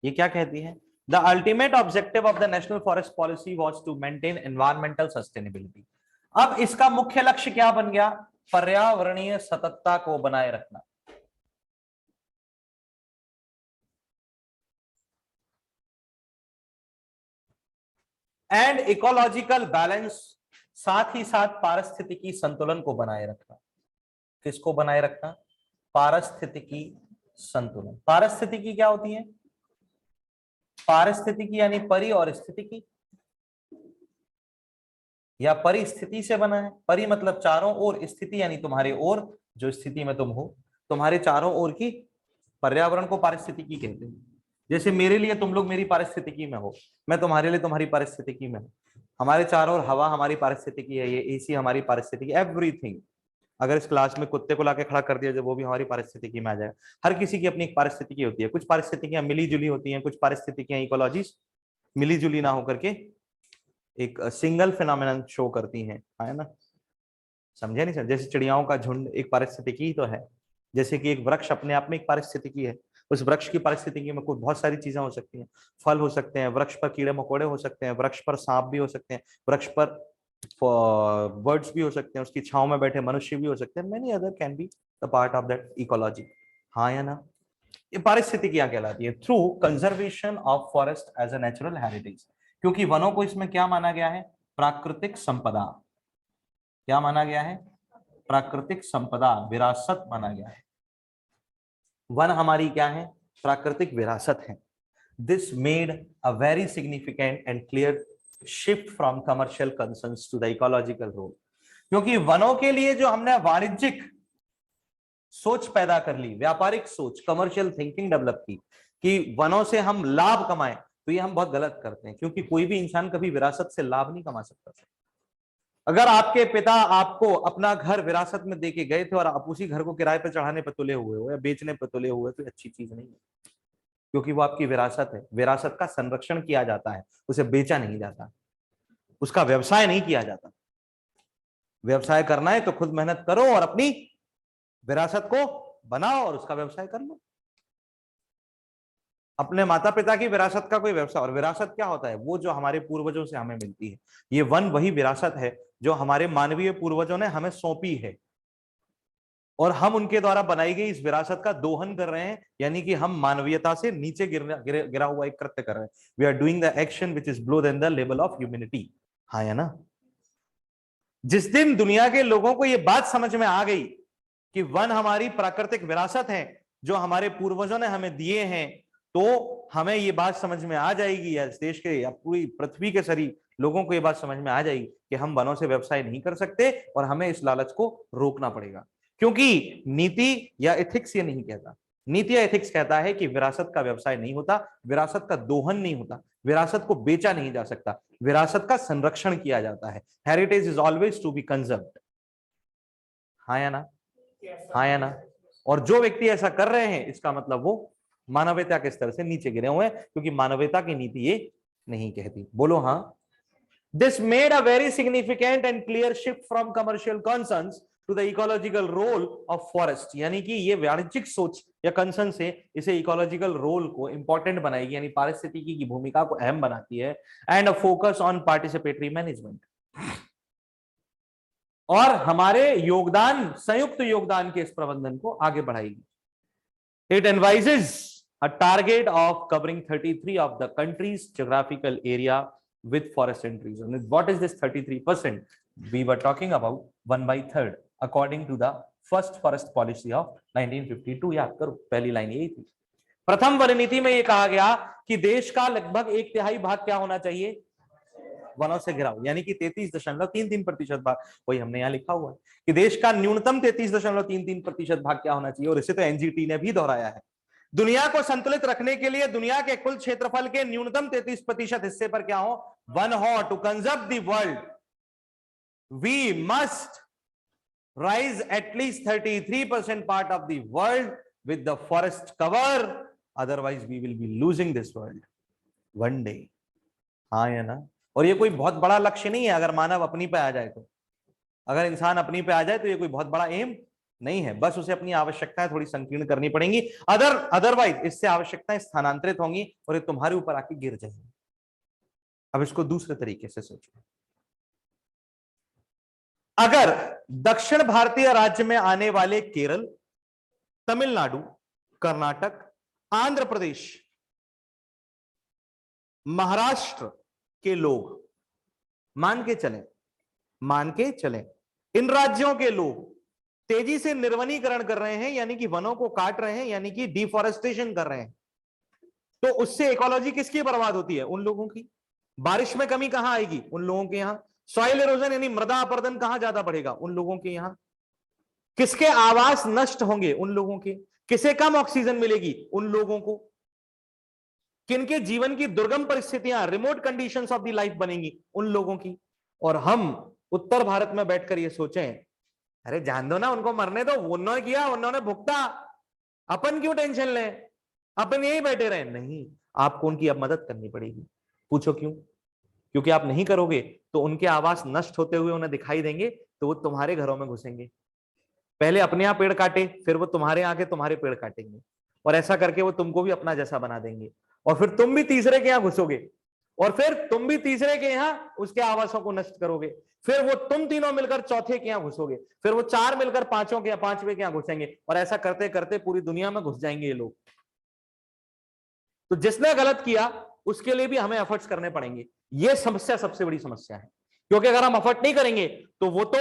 ये क्या कहती है? The ultimate objective of the national forest policy was to maintain environmental sustainability। अब इसका मुख्य लक्ष्य क्या बन गया? पर्यावरणीय सततता को बनाए रखना। एंड इकोलॉजिकल बैलेंस, साथ ही साथ पारिस्थितिकी संतुलन को बनाए रखना। किसको बनाए रखना? पारिस्थितिकी संतुलन। पारिस्थितिकी क्या होती है? पारिस्थितिकी यानी परि और स्थितिकी, या परिस्थिति से बना है। परि मतलब चारों ओर, स्थिति यानी तुम्हारे ओर, जो स्थिति में तुम हो, तुम्हारे चारों ओर की पर्यावरण को पारिस्थितिकी कहते हैं। जैसे मेरे लिए तुम लोग मेरी पारिस्थितिकी में हो, मैं तुम्हारे लिए तुम्हारी पारिस्थितिकी में हूं। हमारे चारों ओर हवा हमारी पारिस्थितिकी है, ये एसी हमारी पारिस्थितिकी, एवरीथिंग। अगर इस क्लास में कुत्ते को लाके खड़ा कर दिया जाए, वो भी हमारी पारिस्थितिकी में आ जाएगा। हर किसी की अपनी एक पारिस्थितिकी होती है। कुछ पारिस्थितिकियां मिली जुली होती हैं, कुछ पारिस्थितिकियां इकोलॉजीज मिली जुली ना होकर के एक सिंगल फिनोमेनन शो करती हैं, है ना? समझे नहीं सर? जैसे चिड़ियाओं का झुंड एक पारिस्थितिकी तो है, जैसे कि एक वृक्ष अपने आप में एक पारिस्थितिकी है। उस वृक्ष की पारिस्थितिकी में कुछ बहुत सारी चीजें हो सकती हैं। फल हो सकते हैं, वृक्ष पर कीड़े मकोड़े हो सकते हैं, वृक्ष पर सांप भी हो सकते हैं, वृक्ष पर बर्ड्स भी हो सकते हैं, उसकी छांव में बैठे मनुष्य भी हो सकते हैं। Many other can be the part of that ecology. हाँ या ना? ये पारिस्थितिकियां कहलाती है through conservation of forest as a natural heritage. क्योंकि वनों को इसमें क्या माना गया है? प्राकृतिक संपदा। क्या माना गया है? प्राकृतिक संपदा, विरासत माना गया है। वन हमारी क्या है? प्राकृतिक विरासत है। This made a very significant and clear shift from commercial concerns to the ecological role. क्योंकि वनों के लिए जो हमने वाणिज्यिक सोच पैदा कर ली, व्यापारिक सोच, कमर्शियल थिंकिंग डेवलप की कि वनों से हम लाभ कमाएं, तो ये हम बहुत गलत करते हैं। क्योंकि कोई भी इंसान कभी विरासत से लाभ नहीं कमा सकता। अगर आपके पिता आपको अपना घर विरासत में देके गए थे और आप उसी घर को किराए पर चढ़ाने पर तुले हुए हो या बेचने पर तुले हुए, तो अच्छी चीज नहीं है, क्योंकि वो आपकी विरासत है। विरासत का संरक्षण किया जाता है, उसे बेचा नहीं जाता, उसका व्यवसाय नहीं किया जाता। व्यवसाय करना है तो खुद मेहनत करो और अपनी विरासत को बनाओ और उसका व्यवसाय कर लो। अपने माता पिता की विरासत का कोई व्यवसाय, और विरासत क्या होता है? वो जो हमारे पूर्वजों से हमें मिलती है। ये वन वही विरासत है जो हमारे मानवीय पूर्वजों ने हमें सौंपी है, और हम उनके द्वारा बनाई गई इस विरासत का दोहन कर रहे हैं, यानी कि हम मानवीयता से नीचे गिरा हुआ एक कृत्य कर रहे हैं। We are doing the action which is below than the level of humanity. हाँ या ना? जिस दिन दुनिया के लोगों को यह बात समझ में आ गई कि वन हमारी प्राकृतिक विरासत है जो हमारे पूर्वजों ने हमें दिए हैं, तो हमें ये बात समझ में आ जाएगी, या इस देश के या पूरी पृथ्वी के सारी लोगों को ये बात समझ में आ जाएगी कि हम वनों से व्यवसाय नहीं कर सकते और हमें इस लालच को रोकना पड़ेगा। क्योंकि नीति या एथिक्स ये नहीं कहता, नीति या एथिक्स कहता है कि विरासत का व्यवसाय नहीं होता, विरासत का दोहन नहीं होता, विरासत को बेचा नहीं जा सकता, विरासत का संरक्षण किया जाता है। Heritage is always to be conserved. हाँ या ना? हाँ या ना? और जो व्यक्ति ऐसा कर रहे हैं, इसका मतलब वो मानवता के स्तर से नीचे गिरे हुए हैं, क्योंकि मानवता की नीति ये नहीं कहती। बोलो हाँ। This made a very significant and clear shift from commercial concerns to the ecological role of forest. यानी कि ये वाणिज्यिक सोच या कंसर्न से इसे इकोलॉजिकल रोल को इंपॉर्टेंट बनाएगी, यानी पारिस्थितिकी की भूमिका को अहम बनाती है। And a focus on participatory management, और हमारे योगदान, संयुक्त योगदान के इस प्रबंधन को आगे बढ़ाएगी। It advises a target of covering 33 of the country's geographical area with forest and trees. And what is this 33%? We were talking about 1/3 according to the first forest policy of 1952. याद करो, पहली लाइन यही थी। प्रथम one नीति में ये कहा गया कि देश का लगभग 1/3 भाग क्या होना चाहिए? वनों से घिरा हुआ, यानी कि 33.33% भाग। वही हमने यहाँ लिखा हुआ है कि देश का न्यूनतम 33.33% भाग क्या होना चाहिए, और इसे तो एनजीटी ने भी दोहराया है। दुनिया को संतुलित रखने के लिए दुनिया के कुल क्षेत्रफल के न्यूनतम 33% हिस्से पर क्या हो? वन हो। To conserve the world we must rise at least 33% part of the world with the forest cover, otherwise we will be losing this world one day. हाँ या ना? और ये कोई बहुत बड़ा लक्ष्य नहीं है अगर मानव अपनी पे आ जाए तो। अगर इंसान अपनी पे आ जाए तो ये कोई बहुत बड़ा एम नहीं है, बस उसे अपनी आवश्यकताएं थोड़ी संकीर्ण करनी पड़ेंगी। अदरवाइज इससे आवश्यकताएं स्थानांतरित होंगी और ये तुम्हारे ऊपर आके गिर जाएंगी। अब इसको दूसरे तरीके से सोचो। अगर दक्षिण भारतीय राज्य में आने वाले केरल, तमिलनाडु, कर्नाटक, आंध्र प्रदेश, महाराष्ट्र के लोग, मान के चलें इन राज्यों के लोग तेजी से निर्वनीकरण कर रहे हैं, यानी कि वनों को काट रहे हैं, यानी कि डिफॉरेस्टेशन कर रहे हैं, तो उससे इकोलॉजी किसकी बर्बाद होती है? उन लोगों की। बारिश में कमी कहां आएगी? उन लोगों के यहां। सॉइल इरोजन यानी मृदा अपरदन कहां ज्यादा बढ़ेगा? उन लोगों के यहां। किसके आवास नष्ट होंगे? उन लोगों के। किसे कम ऑक्सीजन मिलेगी? उन लोगों को। किनके जीवन की दुर्गम परिस्थितियां, remote conditions of the life बनेंगी? उन लोगों की। और हम उत्तर भारत में बैठकर ये सोचें, अरे जान दो ना, उनको मरने दो, उन्होंने किया, उन्होंने भुगता, अपन क्यों टेंशन लें, अपन यही बैठे रहे। नहीं, आपको उनकी अब मदद करनी पड़ेगी। पूछो क्यों? क्योंकि आप नहीं करोगे तो उनके आवास नष्ट होते हुए उन्हें दिखाई देंगे, तो वो तुम्हारे घरों में घुसेंगे। पहले अपने यहाँ पेड़ काटे, फिर वो तुम्हारे यहाँ के तुम्हारे पेड़ काटेंगे, और ऐसा करके वो तुमको भी अपना जैसा बना देंगे, और फिर तुम भी तीसरे के यहाँ घुसोगे, और फिर तुम भी तीसरे के यहाँ उसके आवासों को नष्ट करोगे, फिर वो तुम तीनों मिलकर चौथे के यहाँ घुसोगे, फिर वो चार मिलकर पांचवें के यहाँ घुसेंगे, और ऐसा करते करते पूरी दुनिया में घुस जाएंगे ये लोग। तो जिसने गलत किया उसके लिए भी हमें एफर्ट्स करने पड़ेंगे। ये समस्या सबसे बड़ी समस्या है। क्योंकि अगर हम अफर्ट नहीं करेंगे तो वो तो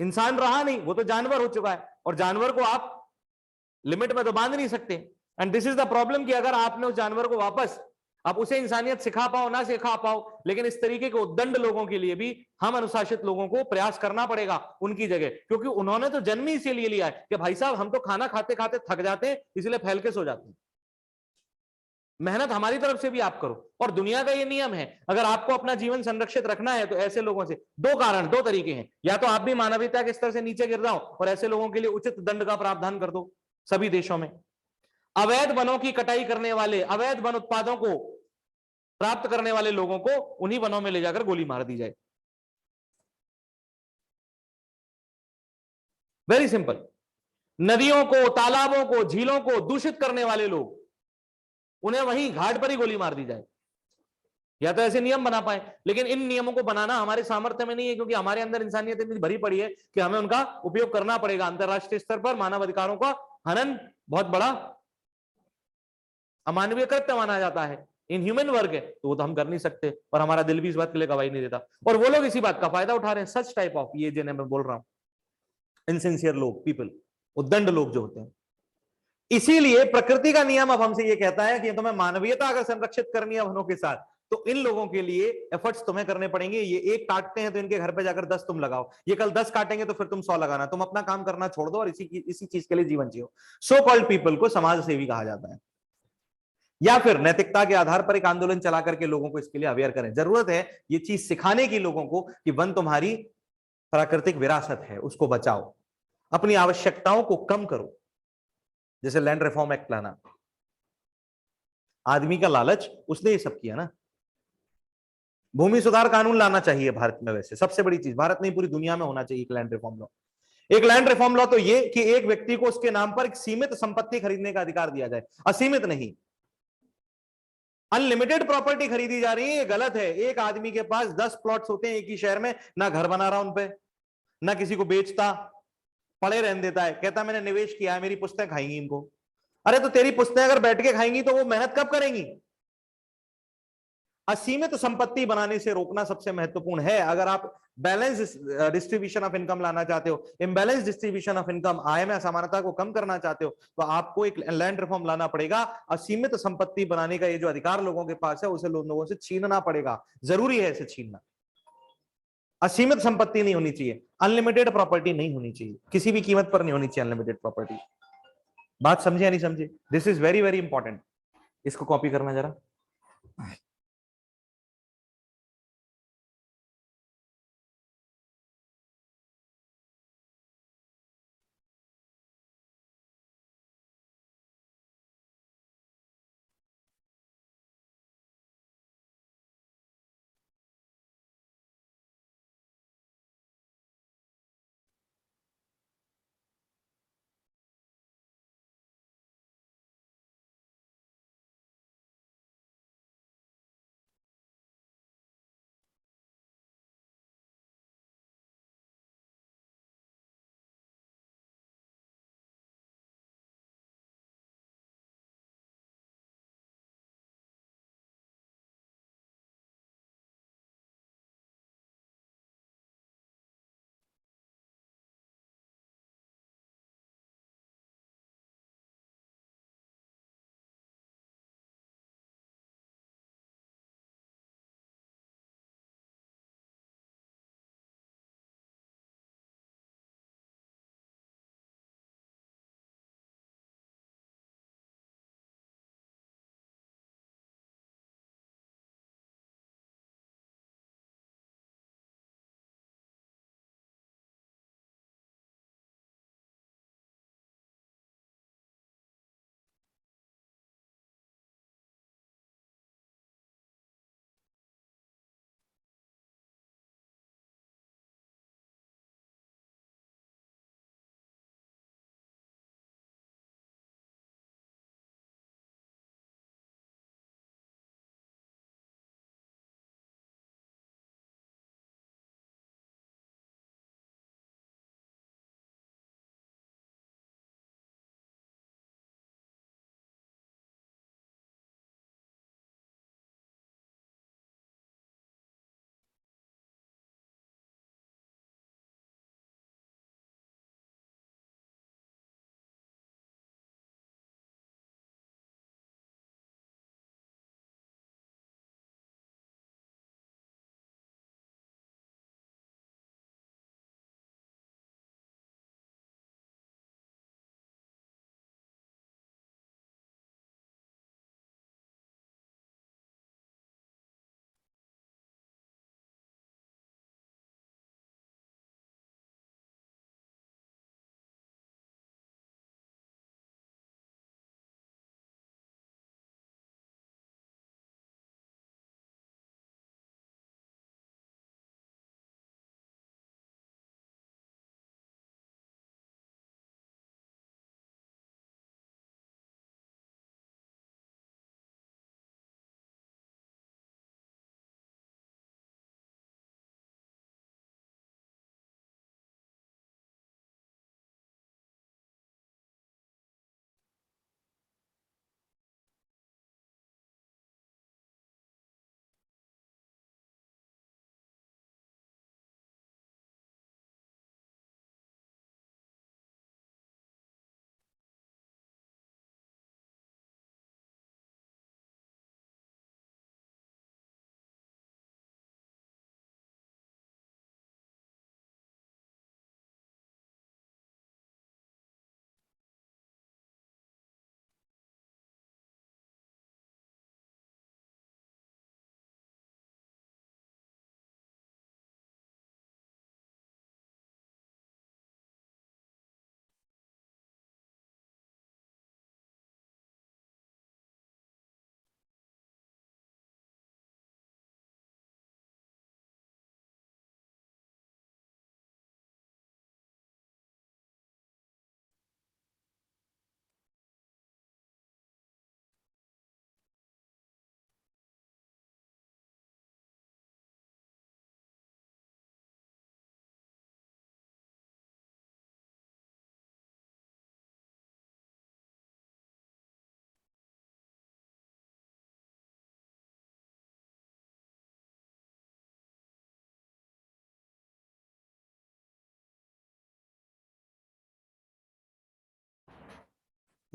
इंसान रहा नहीं, वो तो जानवर हो चुका है, और जानवर को आप लिमिट में तो बांध नहीं सकते। And this is the problem कि अगर आपने उस जानवर को वापस, आप उसे इंसानियत सिखा पाओ ना सिखा पाओ, लेकिन इस तरीके के उद्दंड लोगों के लिए भी हम अनुशासित लोगों को प्रयास करना पड़ेगा उनकी जगह, क्योंकि उन्होंने तो जन्म ही इसीलिए लिया है कि भाई साहब हम तो खाना खाते खाते थक जाते हैं, इसलिए फैल के सो जाते हैं। मेहनत हमारी तरफ से भी आप करो, और दुनिया का ये नियम है, अगर आपको अपना जीवन संरक्षित रखना है तो ऐसे लोगों से दो कारण, दो तरीके हैं, या तो आप भी मानवीयता के स्तर से नीचे गिर जाओ और ऐसे लोगों के लिए उचित दंड का प्रावधान कर दो सभी देशों में। अवैध वनों की कटाई करने वाले, अवैध वन उत्पादों को प्राप्त करने वाले लोगों को उन्हीं वनों में ले जाकर गोली मार दी जाए। Very simple. नदियों को, तालाबों को, झीलों को दूषित करने वाले लोग, उन्हें वहीं घाट पर ही गोली मार दी जाए। या तो ऐसे नियम बना पाए, लेकिन इन नियमों को बनाना हमारे सामर्थ्य में नहीं है, क्योंकि हमारे अंदर इंसानियत इतनी भरी पड़ी है कि हमें उनका उपयोग करना पड़ेगा। अंतरराष्ट्रीय स्तर पर मानव अधिकारों का हनन बहुत बड़ा अमानवीय कृत्य माना जाता है, इनह्यूमन वर्क है, तो वो तो हम कर नहीं सकते, और हमारा दिल भी इस बात के लिए गवाही नहीं देता, और वो लोग इसी बात का फायदा उठा रहे हैं। सच टाइप ऑफ, ये जिन्हें मैं बोल रहा हूं इनसिंसियर लोग, पीपल, उद्दंड लोग जो होते हैं। इसीलिए प्रकृति का नियम अब हमसे ये कहता है कि तुम्हें मानवीयता अगर संरक्षित करनी है वनों के साथ, तो इन लोगों के लिए एफर्ट्स तुम्हें करने पड़ेंगे। ये एक काटते हैं तो इनके घर पे जाकर 10 तुम लगाओ, ये कल 10 काटेंगे तो फिर तुम 100 लगाना, तुम अपना काम करना छोड़ दो और इसी चीज के लिए जीवन जियो। सो कॉल्ड पीपल को समाज सेवी कहा जाता है, या फिर नैतिकता के आधार पर एक आंदोलन चला करके लोगों को इसके लिए अवेयर करें। जरूरत है ये चीज सिखाने की लोगों को कि वन तुम्हारी प्राकृतिक विरासत है, उसको बचाओ, अपनी आवश्यकताओं को कम करो। जैसे लैंड रिफॉर्म एक्ट लाना, आदमी का लालच, उसने ये सब किया ना। भूमि सुधार कानून लाना चाहिए भारत में, वैसे सबसे बड़ी चीज भारत नहीं पूरी दुनिया में होना चाहिए एक लैंड रिफॉर्म लॉ। एक लैंड रिफॉर्म लॉ तो ये कि एक व्यक्ति को उसके नाम पर एक सीमित संपत्ति खरीदने का अधिकार दिया जाए, असीमित नहीं। अनलिमिटेड प्रॉपर्टी खरीदी जा रही है, ये गलत है। एक आदमी के पास 10 प्लॉट्स होते हैं एक ही शहर में, ना घर बना रहा उनपे, ना किसी को बेचता, पड़े रहने देता है, कहता मैंने निवेश किया है, मेरी पुश्तें खाएंगी इनको। अरे तो तेरी पुश्तें अगर बैठ के खाएंगी तो वो मेहनत कब करेंगी? असीमित संपत्ति बनाने से रोकना सबसे महत्वपूर्ण है। अगर आप बैलेंस डिस्ट्रीब्यूशन ऑफ इनकम लाना चाहते हो, इम्बैलेंस डिस्ट्रीब्यूशन ऑफ इनकम, आय में असमानता को कम करना चाहते हो, तो आपको एक लैंड रिफॉर्म लाना पड़ेगा। असीमित संपत्ति बनाने का ये जो अधिकार लोगों के पास है, उसे लोगों से छीनना पड़ेगा। जरूरी है इसे छीनना। असीमित संपत्ति नहीं होनी चाहिए, अनलिमिटेड प्रॉपर्टी नहीं होनी चाहिए, किसी भी कीमत पर नहीं होनी चाहिए अनलिमिटेड प्रॉपर्टी। बात समझे या नहीं समझे? This is very very important. इसको कॉपी करना जरा।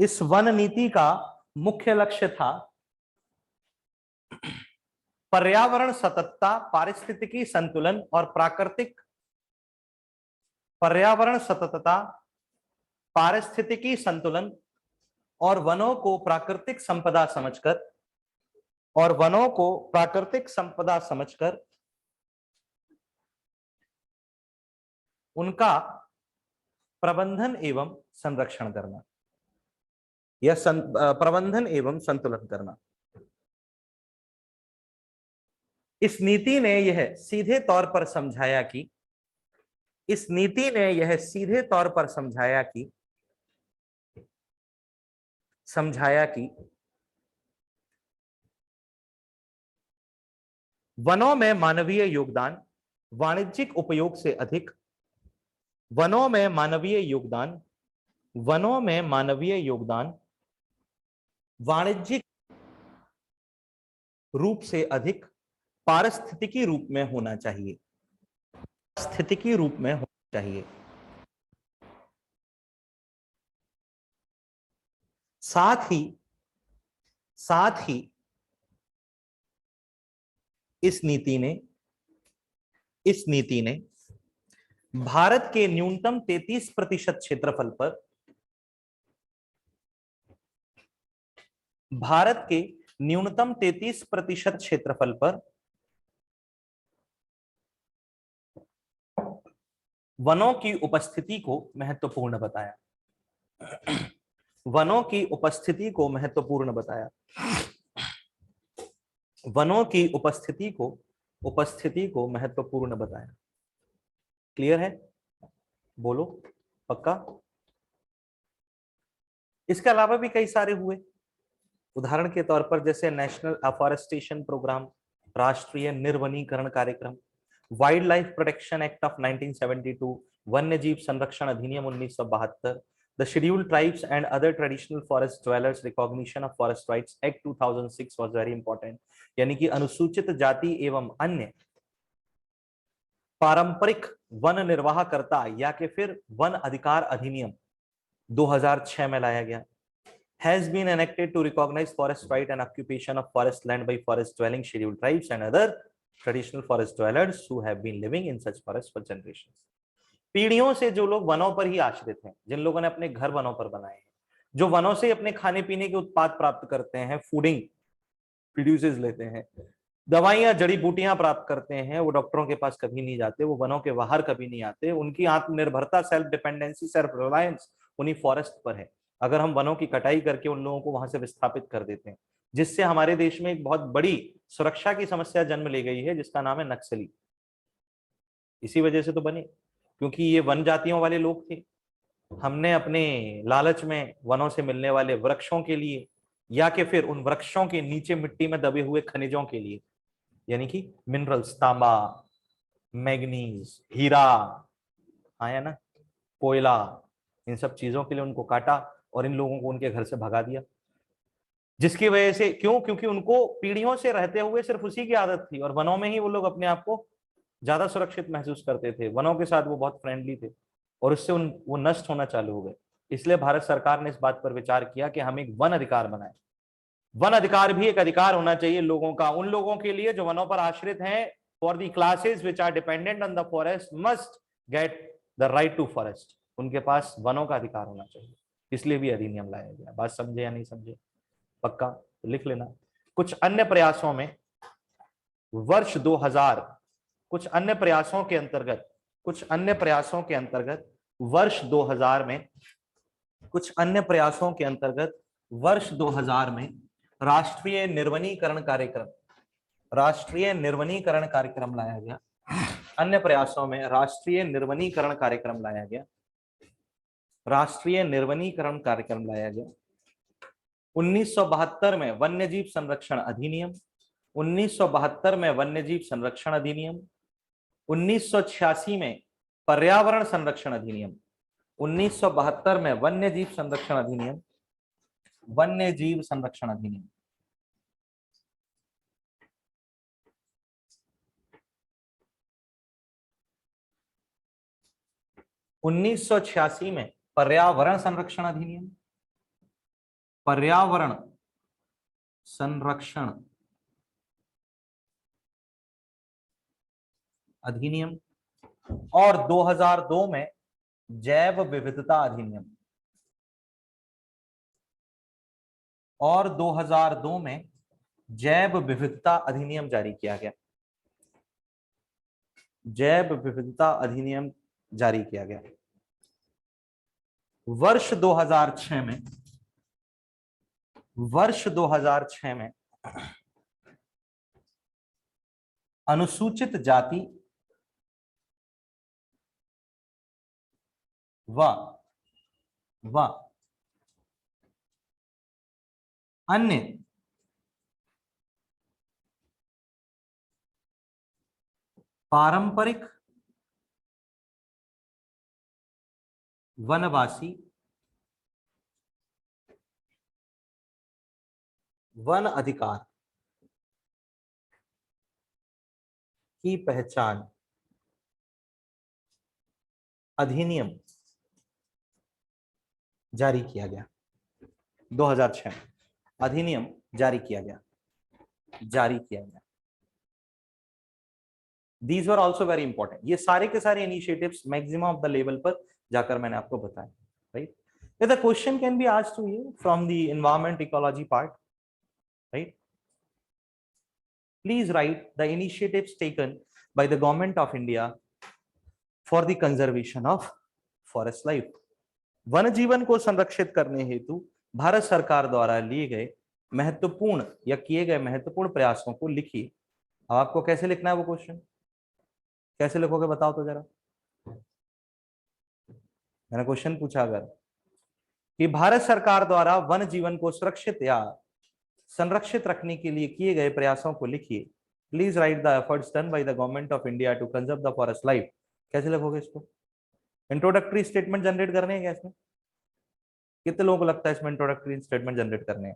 इस वन नीति का मुख्य लक्ष्य था पर्यावरण सततता, पारिस्थितिकी संतुलन और पर्यावरण सततता, पारिस्थितिकी संतुलन और वनों को प्राकृतिक संपदा समझकर उनका प्रबंधन एवं संरक्षण करना या प्रबंधन एवं संतुलन करना। इस नीति ने यह सीधे तौर पर समझाया कि वनों में मानवीय योगदान वाणिज्यिक उपयोग से अधिक वाणिज्यिक रूप से अधिक पारिस्थितिकी रूप में होना चाहिए। साथ ही इस नीति ने भारत के न्यूनतम 33% क्षेत्रफल पर वनों की उपस्थिति को महत्वपूर्ण बताया। क्लियर है? बोलो पक्का? इसके अलावा भी कई सारे हुए, उदाहरण के तौर पर जैसे नेशनल अफॉरेस्टेशन प्रोग्राम, राष्ट्रीय निर्वनीकरण कार्यक्रम, wild life protection act of 1972, वन्य जीव संरक्षण अधिनियम 1972, the scheduled tribes and other traditional forest dwellers recognition of forest rights act 2006 was very important, यानी कि अनुसूचित जाति एवं अन्य पारंपरिक वन निर्वाहकर्ता या के फिर वन अधिकार अधिनियम 2006 में लाया गया। Has been enacted to recognize forest right and occupation of forest land by forest dwelling scheduled tribes and other traditional forest dwellers who have been living in such forests for generations. पीढ़ियों से जो लोग वनों पर ही आश्रित हैं, जिन लोगों ने अपने घर वनों पर बनाए हैं, जो वनों से अपने खाने पीने के उत्पाद प्राप्त करते हैं, फूडिंग प्रोड्यूसेस लेते हैं, दवाइयां जड़ी बूटियां प्राप्त करते हैं, वो डॉक्टरों के पास कभी नहीं जाते, वो वनों के बाहर कभी नहीं आते, उनकी आत्मनिर्भरता, सेल्फ डिपेंडेंसी, सेल्फ रिलायंस उन्हीं फॉरेस्ट पर है। अगर हम वनों की कटाई करके उन लोगों को वहां से विस्थापित कर देते हैं, जिससे हमारे देश में एक बहुत बड़ी सुरक्षा की समस्या जन्म ले गई है, जिसका नाम है नक्सली। इसी वजह से तो बने, क्योंकि ये वन जातियों वाले लोग थे। हमने अपने लालच में वनों से मिलने वाले वृक्षों के लिए या कि फिर उन वृक्षों के नीचे मिट्टी में दबे हुए खनिजों के लिए, यानी कि मिनरल्स, तांबा, मैग्नीज, हीरा, आया ना, कोयला, इन सब चीजों के लिए उनको काटा और इन लोगों को उनके घर से भगा दिया। जिसकी वजह से क्योंकि उनको पीढ़ियों से रहते हुए सिर्फ उसी की आदत थी और वनों में ही वो लोग अपने आप को ज्यादा सुरक्षित महसूस करते थे, वनों के साथ वो बहुत फ्रेंडली थे और उससे वो नष्ट होना चालू हो गए। इसलिए भारत सरकार ने इस बात पर विचार किया कि हम एक वन अधिकार बनाए। वन अधिकार भी एक अधिकार होना चाहिए लोगों का, उन लोगों के लिए जो वनों पर आश्रित हैं। For the classes which are dependent on the forest must get the right to forest, उनके पास वनों का अधिकार होना चाहिए। इसलिए भी अधिनियम लाया गया। बात समझे या नहीं समझे? पक्का? तो लिख लेना। कुछ अन्य प्रयासों में वर्ष 2000 कुछ अन्य प्रयासों के अंतर्गत वर्ष 2000 में राष्ट्रीय निर्वनीकरण कार्यक्रम लाया गया। अन्य प्रयासों में राष्ट्रीय निर्वनीकरण कार्यक्रम लाया गया। 1972 में वन्यजीव संरक्षण अधिनियम, 1986 में पर्यावरण संरक्षण अधिनियम, 1972 में वन्यजीव संरक्षण अधिनियम, 1986 में पर्यावरण संरक्षण अधिनियम, पर्यावरण संरक्षण अधिनियम और 2002 में जैव विविधता अधिनियम, और 2002 में जैव विविधता अधिनियम जारी किया गया। जैव विविधता अधिनियम जारी किया गया। वर्ष 2006 में, वर्ष 2006 में अनुसूचित जाति व अन्य पारंपरिक वनवासी वन अधिकार की पहचान अधिनियम जारी किया गया। 2006 अधिनियम जारी किया गया। These were also very important. ये सारे के सारे initiatives maximum of the level पर जाकर मैंने आपको बताया, right? The question can be asked to you from the environment ecology part, right? Please write the initiatives taken by the government of India for the conservation of forest life. One जीवन को संरक्षित करने हेतु भारत सरकार द्वारा लिए गए महत्वपूर्ण या किए गए महत्वपूर्ण प्रयासों को लिखिए। अब आपको कैसे लिखना है वो क्वेश्चन, कैसे लिखोगे बताओ तो जरा। मैंने क्वेश्चन पूछा अगर कि भारत सरकार द्वारा वन जीवन को सुरक्षित या संरक्षित रखने के लिए किए गए प्रयासों को लिखिए। Please write the efforts done by the government of India to conserve the forest life. कैसे लिखोगे इसको? इंट्रोडक्टरी स्टेटमेंट जनरेट करने हैं क्या इसमें? कितने लोगों को लगता है इसमें इंट्रोडक्टरी स्टेटमेंट जनरेट करने हैं?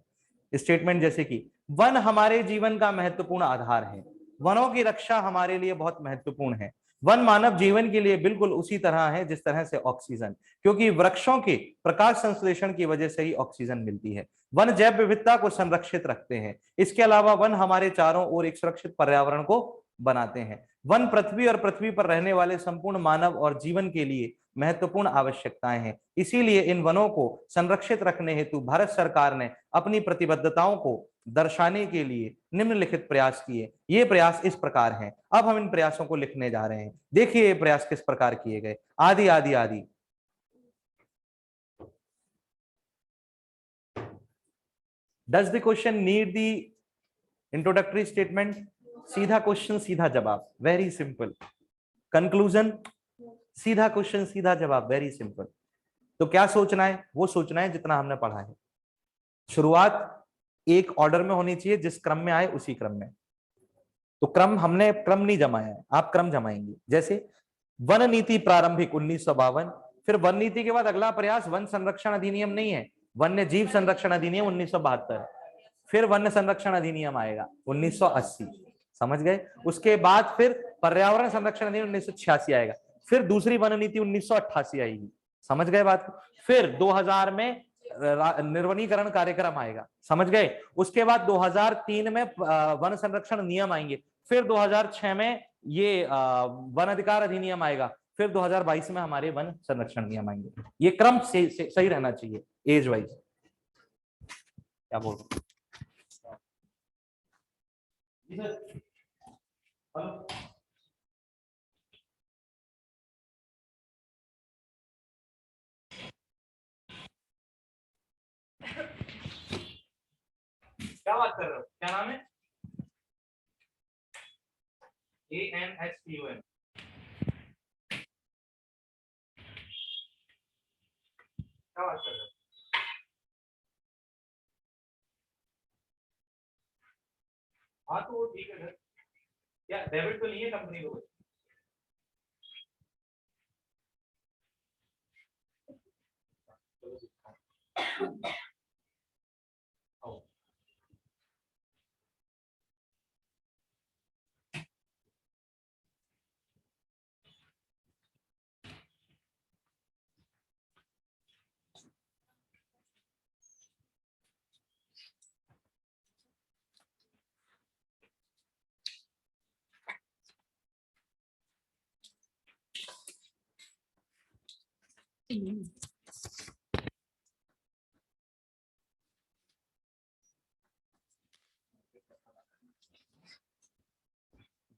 स्टेटमेंट जैसे कि वन हमारे जीवन का महत्वपूर्ण आधार है, वनों की रक्षा हमारे लिए बहुत महत्वपूर्ण है, वन मानव जीवन के लिए बिल्कुल उसी तरह है जिस तरह से ऑक्सीजन, क्योंकि वृक्षों के प्रकाश संश्लेषण की वजह से ही ऑक्सीजन मिलती है। वन जैव विविधता को संरक्षित रखते हैं। इसके अलावा वन हमारे चारों ओर एक सुरक्षित पर्यावरण को बनाते हैं। वन पृथ्वी और पृथ्वी पर रहने वाले संपूर्ण मानव और जीवन के लिए महत्वपूर्ण आवश्यकताएं हैं। इसीलिए इन वनों को संरक्षित रखने हेतु भारत सरकार ने अपनी प्रतिबद्धताओं को दर्शाने के लिए निम्नलिखित प्रयास किए। ये प्रयास इस प्रकार हैं। अब हम इन प्रयासों को लिखने जा रहे हैं। देखिए ये प्रयास किस प्रकार किए गए। आदि आदि आदि। Does the question need the introductory statement? सीधा क्वेश्चन सीधा जवाब, वेरी सिंपल। कंक्लूजन, सीधा क्वेश्चन सीधा जवाब, वेरी सिंपल। तो क्या सोचना है? वो सोचना है जितना हमने पढ़ा है। शुरुआत एक ऑर्डर में होनी चाहिए, जिस क्रम में आए उसी क्रम में। तो क्रम हमने क्रम नहीं जमाया है, आप क्रम जमाएंगे। जैसे वन नीति प्रारंभिक 1952, फिर वन नीति के बाद अगला प्रयास वन संरक्षण अधिनियम नहीं है, वन्य जीव संरक्षण अधिनियम 1972, फिर वन्य संरक्षण अधिनियम आएगा 1980, समझ गए? उसके बाद फिर पर्यावरण संरक्षण अधिनियम 1986 आएगा, फिर दूसरी वन नीति 1988 आएगी, समझ गए बात को? फिर 2000 में निर्वनीकरण कार्यक्रम आएगा, समझ गए? उसके बाद 2003 में वन संरक्षण नियम आएंगे, फिर 2006 में ये वन अधिकार अधिनियम आएगा, फिर 2022 में हमारे वन संरक्षण नियम आएंगे। ये क्रम सही रहना चाहिए एज वाइज। क्या बोल रहे? क्या बात कर रहे हो? क्या नाम है? ANHPUM। क्या बात कर रहे हो? हाँ तो वो ठीक है सर। क्या डेबिट तो नहीं है कंपनी को?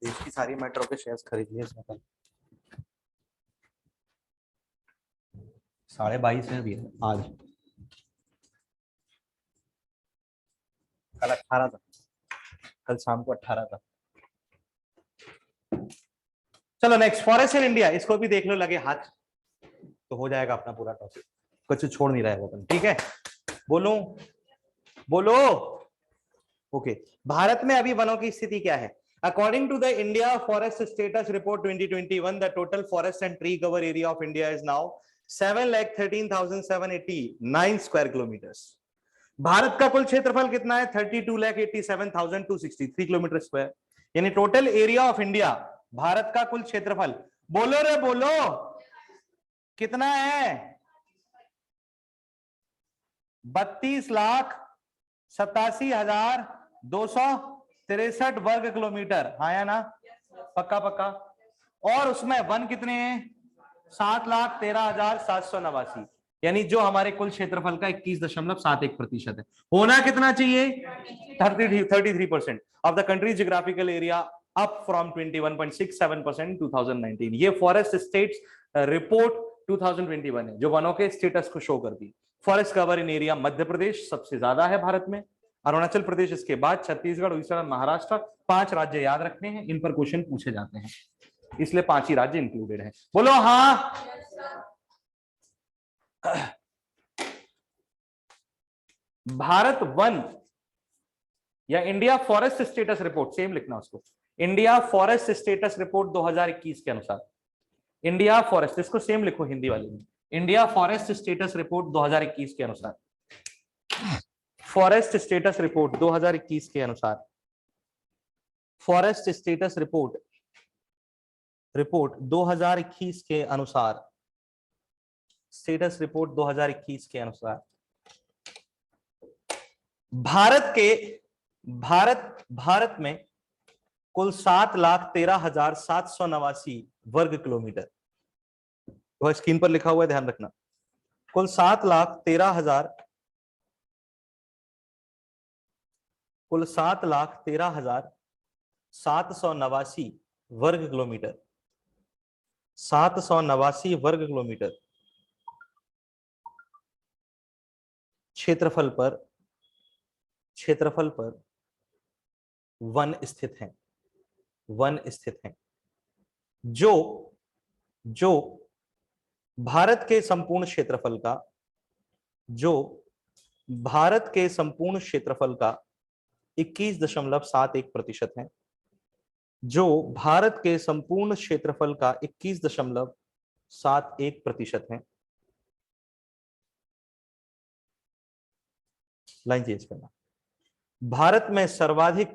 देश की सारी मेट्रो के शेयर्स खरीद लिए इसमें कल 22.5 है अभी आज, कल 18 था, कल शाम को 18 था। चलो नेक्स्ट, फॉरेस्ट इन इंडिया, इसको भी देख लो लगे हाथ तो हो जाएगा अपना पूरा टॉपिक, कुछ छोड़ नहीं रहा है अपन, ठीक है। बोलो बोलो। ओके, भारत में अभी वनों की स्थिति क्या है? According to the India forest status report 2021, the total forest and tree cover area of India is now 7,13,789 square kilometres. भारत का कुल क्षेत्रफल कितना है? 32,87,263 किलोमीटर स्क्वायर, यानी टोटल एरिया ऑफ इंडिया, भारत का कुल क्षेत्रफल, बोलो रे बोलो, कितना है? 32,87,263 वर्ग किलोमीटर, हाँ या ना? पक्का पक्का। और उसमें वन कितने हैं? 7,13,789, यानी जो हमारे कुल क्षेत्रफल का 21.71% है। होना कितना चाहिए? 33% of the countries geographical area, up from 21.67% 2019। ये फॉरेस्ट स्टेट्स रिपोर्ट 2021 है जो वनों के स्टेटस को शो करती है। Forest cover in area, Madhya Pradesh सबसे ज्यादा है भारत में, अरुणाचल प्रदेश इसके बाद, छत्तीसगढ़, उड़ीसा, महाराष्ट्र, 5 राज्य याद रखने हैं, इन पर क्वेश्चन पूछे जाते हैं, इसलिए 5 ही राज्य इंक्लूडेड है। बोलो हाँ। भारत वन या India forest status report, same लिखना उसको, इंडिया फॉरेस्ट स्टेटस रिपोर्ट 2021 के अनुसार, इंडिया फॉरेस्ट, इसको सेम लिखो हिंदी वाले में, इंडिया फॉरेस्ट स्टेटस रिपोर्ट 2021 के अनुसार, फॉरेस्ट स्टेटस रिपोर्ट 2021 के अनुसार, फॉरेस्ट स्टेटस रिपोर्ट 2021 के अनुसार, स्टेटस रिपोर्ट 2021 के अनुसार भारत में कुल 7,13,789 वर्ग किलोमीटर, वह स्क्रीन पर लिखा हुआ है, ध्यान रखना, कुल 7,13,789 वर्ग किलोमीटर, 789 वर्ग किलोमीटर क्षेत्रफल पर वन स्थित हैं, जो भारत के संपूर्ण क्षेत्रफल का 21.71% है, जो भारत के संपूर्ण क्षेत्रफल का 21.71% है। लाइन चेंज करना। भारत में सर्वाधिक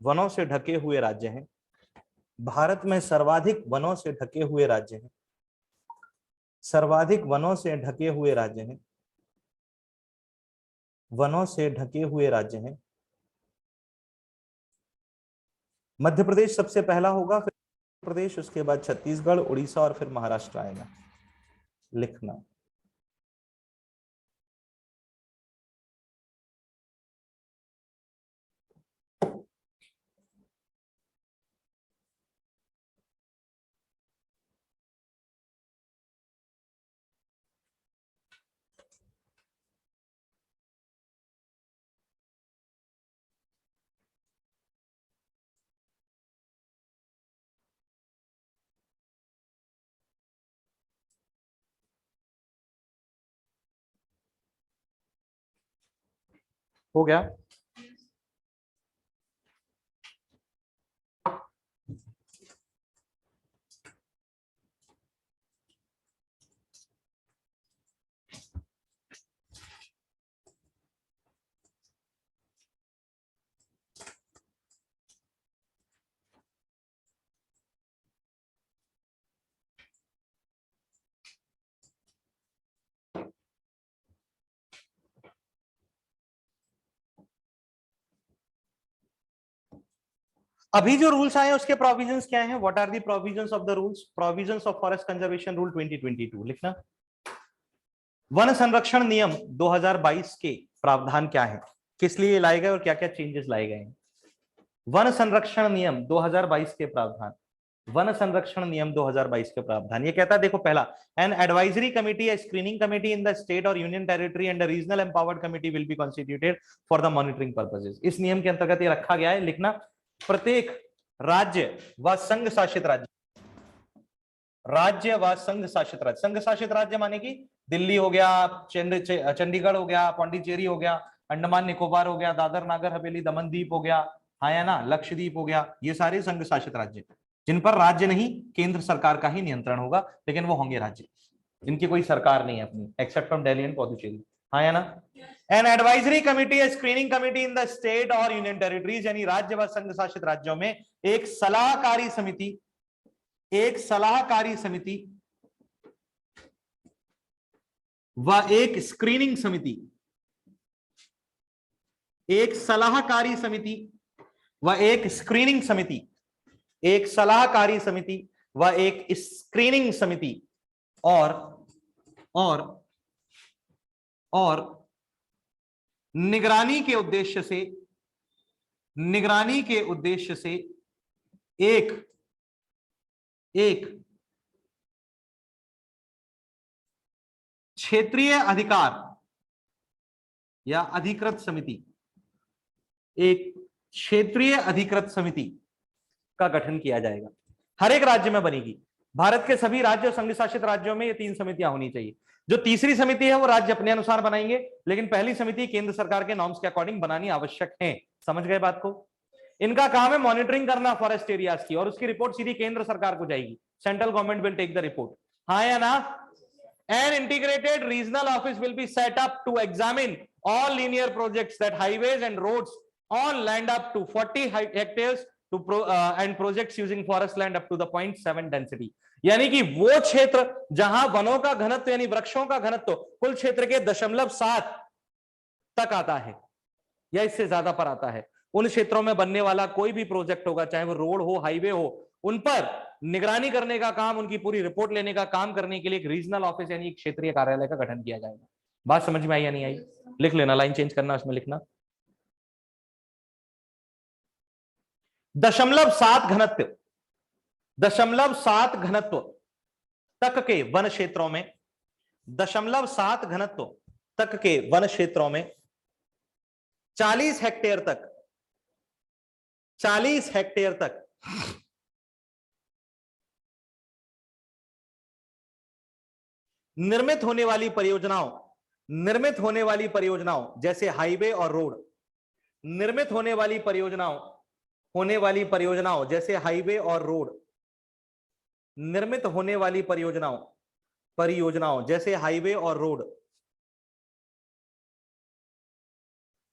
वनों से ढके हुए राज्य हैं, भारत में सर्वाधिक वनों से ढके हुए राज्य हैं, सर्वाधिक वनों से ढके हुए राज्य हैं, वनों से ढके हुए राज्य हैं। मध्य प्रदेश सबसे पहला होगा, फिर प्रदेश, उसके बाद छत्तीसगढ़, उड़ीसा और फिर महाराष्ट्र आएगा, लिखना। हो गया? अभी जो रूल्स आए हैं उसके प्रोविजंस क्या हैं? What are the provisions of the rules? Provisions of forest conservation rule 2022, लिखना। वन संरक्षण नियम 2022 के प्रावधान क्या है, किस लिए लाए गए और क्या क्या चेंजेस लाए गए हैं। वन संरक्षण नियम 2022 के प्रावधान, वन संरक्षण नियम 2022 के प्रावधान ये कहता है, देखो पहला, एन एडवाइजरी कमिटी या screening committee in the state और union territory and regional empowered committee will be constituted for the monitoring purposes. इस नियम के अंतर्गत ये रखा गया है, लिखना, प्रत्येक राज्य व संघ शासित राज्य, राज्य व संघ शासित राज्य, संघ शासित राज्य माने कि दिल्ली हो गया, चंडीगढ़ हो गया, पौंडीचेरी हो गया, अंडमान निकोबार हो गया, दादर नागर हवेली, दमन दीप हो गया, हाँ या ना, लक्षद्वीप हो गया, ये सारे संघ शासित राज्य जिन पर राज्य नहीं केंद्र सरकार का ही नियंत्रण होगा, लेकिन वो होंगे राज्य, इनकी कोई सरकार नहीं है अपनी, except from Delhi and Pondicherry, हाँ या ना। एन एडवाइजरी कमिटी या screening committee in the state और यूनियन टेरिटरीज, यानी राज्य व संघ शासित राज्यों में एक सलाहकारी समिति, एक सलाहकारी समिति व एक स्क्रीनिंग समिति, एक सलाहकारी समिति व एक स्क्रीनिंग समिति, एक सलाहकारी समिति व एक स्क्रीनिंग समिति और निगरानी के उद्देश्य से, निगरानी के उद्देश्य से एक क्षेत्रीय अधिकार या अधिकृत समिति, एक क्षेत्रीय अधिकृत समिति का गठन किया जाएगा, हर एक राज्य में बनेगी। भारत के सभी राज्य और संघ शासित राज्यों में ये 3 समितियां होनी चाहिए। जो तीसरी समिति है वो राज्य अपने अनुसार बनाएंगे, लेकिन पहली समिति केंद्र सरकार के नॉर्म्स के अकॉर्डिंग बनानी आवश्यक है। समझ गए बात को। इनका काम है मॉनिटरिंग करना फॉरेस्ट एरियाज की, और उसकी रिपोर्ट सीधी केंद्र सरकार को जाएगी। Central government will take the report, हाँ या ना। An integrated regional office will be set up to examine all linear projects, that highways and roads on land up to 40 hectares to and projects using forest land up to the 0.7 density। यानी कि वो क्षेत्र जहां वनों का घनत्व यानी वृक्षों का घनत्व कुल क्षेत्र के 0.7 तक आता है या इससे ज्यादा पर आता है, उन क्षेत्रों में बनने वाला कोई भी प्रोजेक्ट होगा, चाहे वो रोड हो, हाईवे हो, उन पर निगरानी करने का काम, उनकी पूरी रिपोर्ट लेने का काम करने के लिए एक रीजनल ऑफिस यानी एक क्षेत्रीय कार्यालय का गठन किया जाएगा। बात समझ में आई या नहीं आई? लिख लेना, लाइन चेंज करना, उसमें लिखना 0.7 घनत्व, 0.7 घनत्व तक के वन क्षेत्रों में, 0.7 घनत्व तक के वन क्षेत्रों में 40 हेक्टेयर तक, 40 हेक्टेयर तक निर्मित होने वाली परियोजनाओं, निर्मित होने वाली परियोजनाओं जैसे हाईवे और रोड, निर्मित होने वाली परियोजनाओं, होने वाली परियोजनाओं जैसे हाईवे और रोड, निर्मित होने वाली परियोजनाओं, परियोजनाओं जैसे हाईवे और रोड,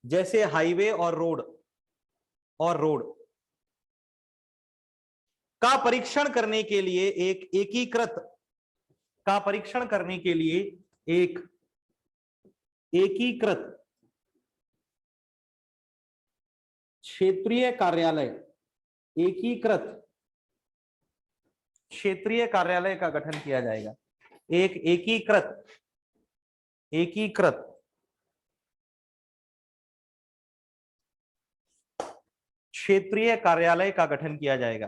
जैसे हाईवे और रोड का परीक्षण करने के लिए एक एकीकृत, का परीक्षण करने के लिए एक एकीकृत क्षेत्रीय कार्यालय, एकीकृत क्षेत्रीय कार्यालय का गठन किया जाएगा। एक एकीकृत क्षेत्रीय कार्यालय का गठन किया जाएगा,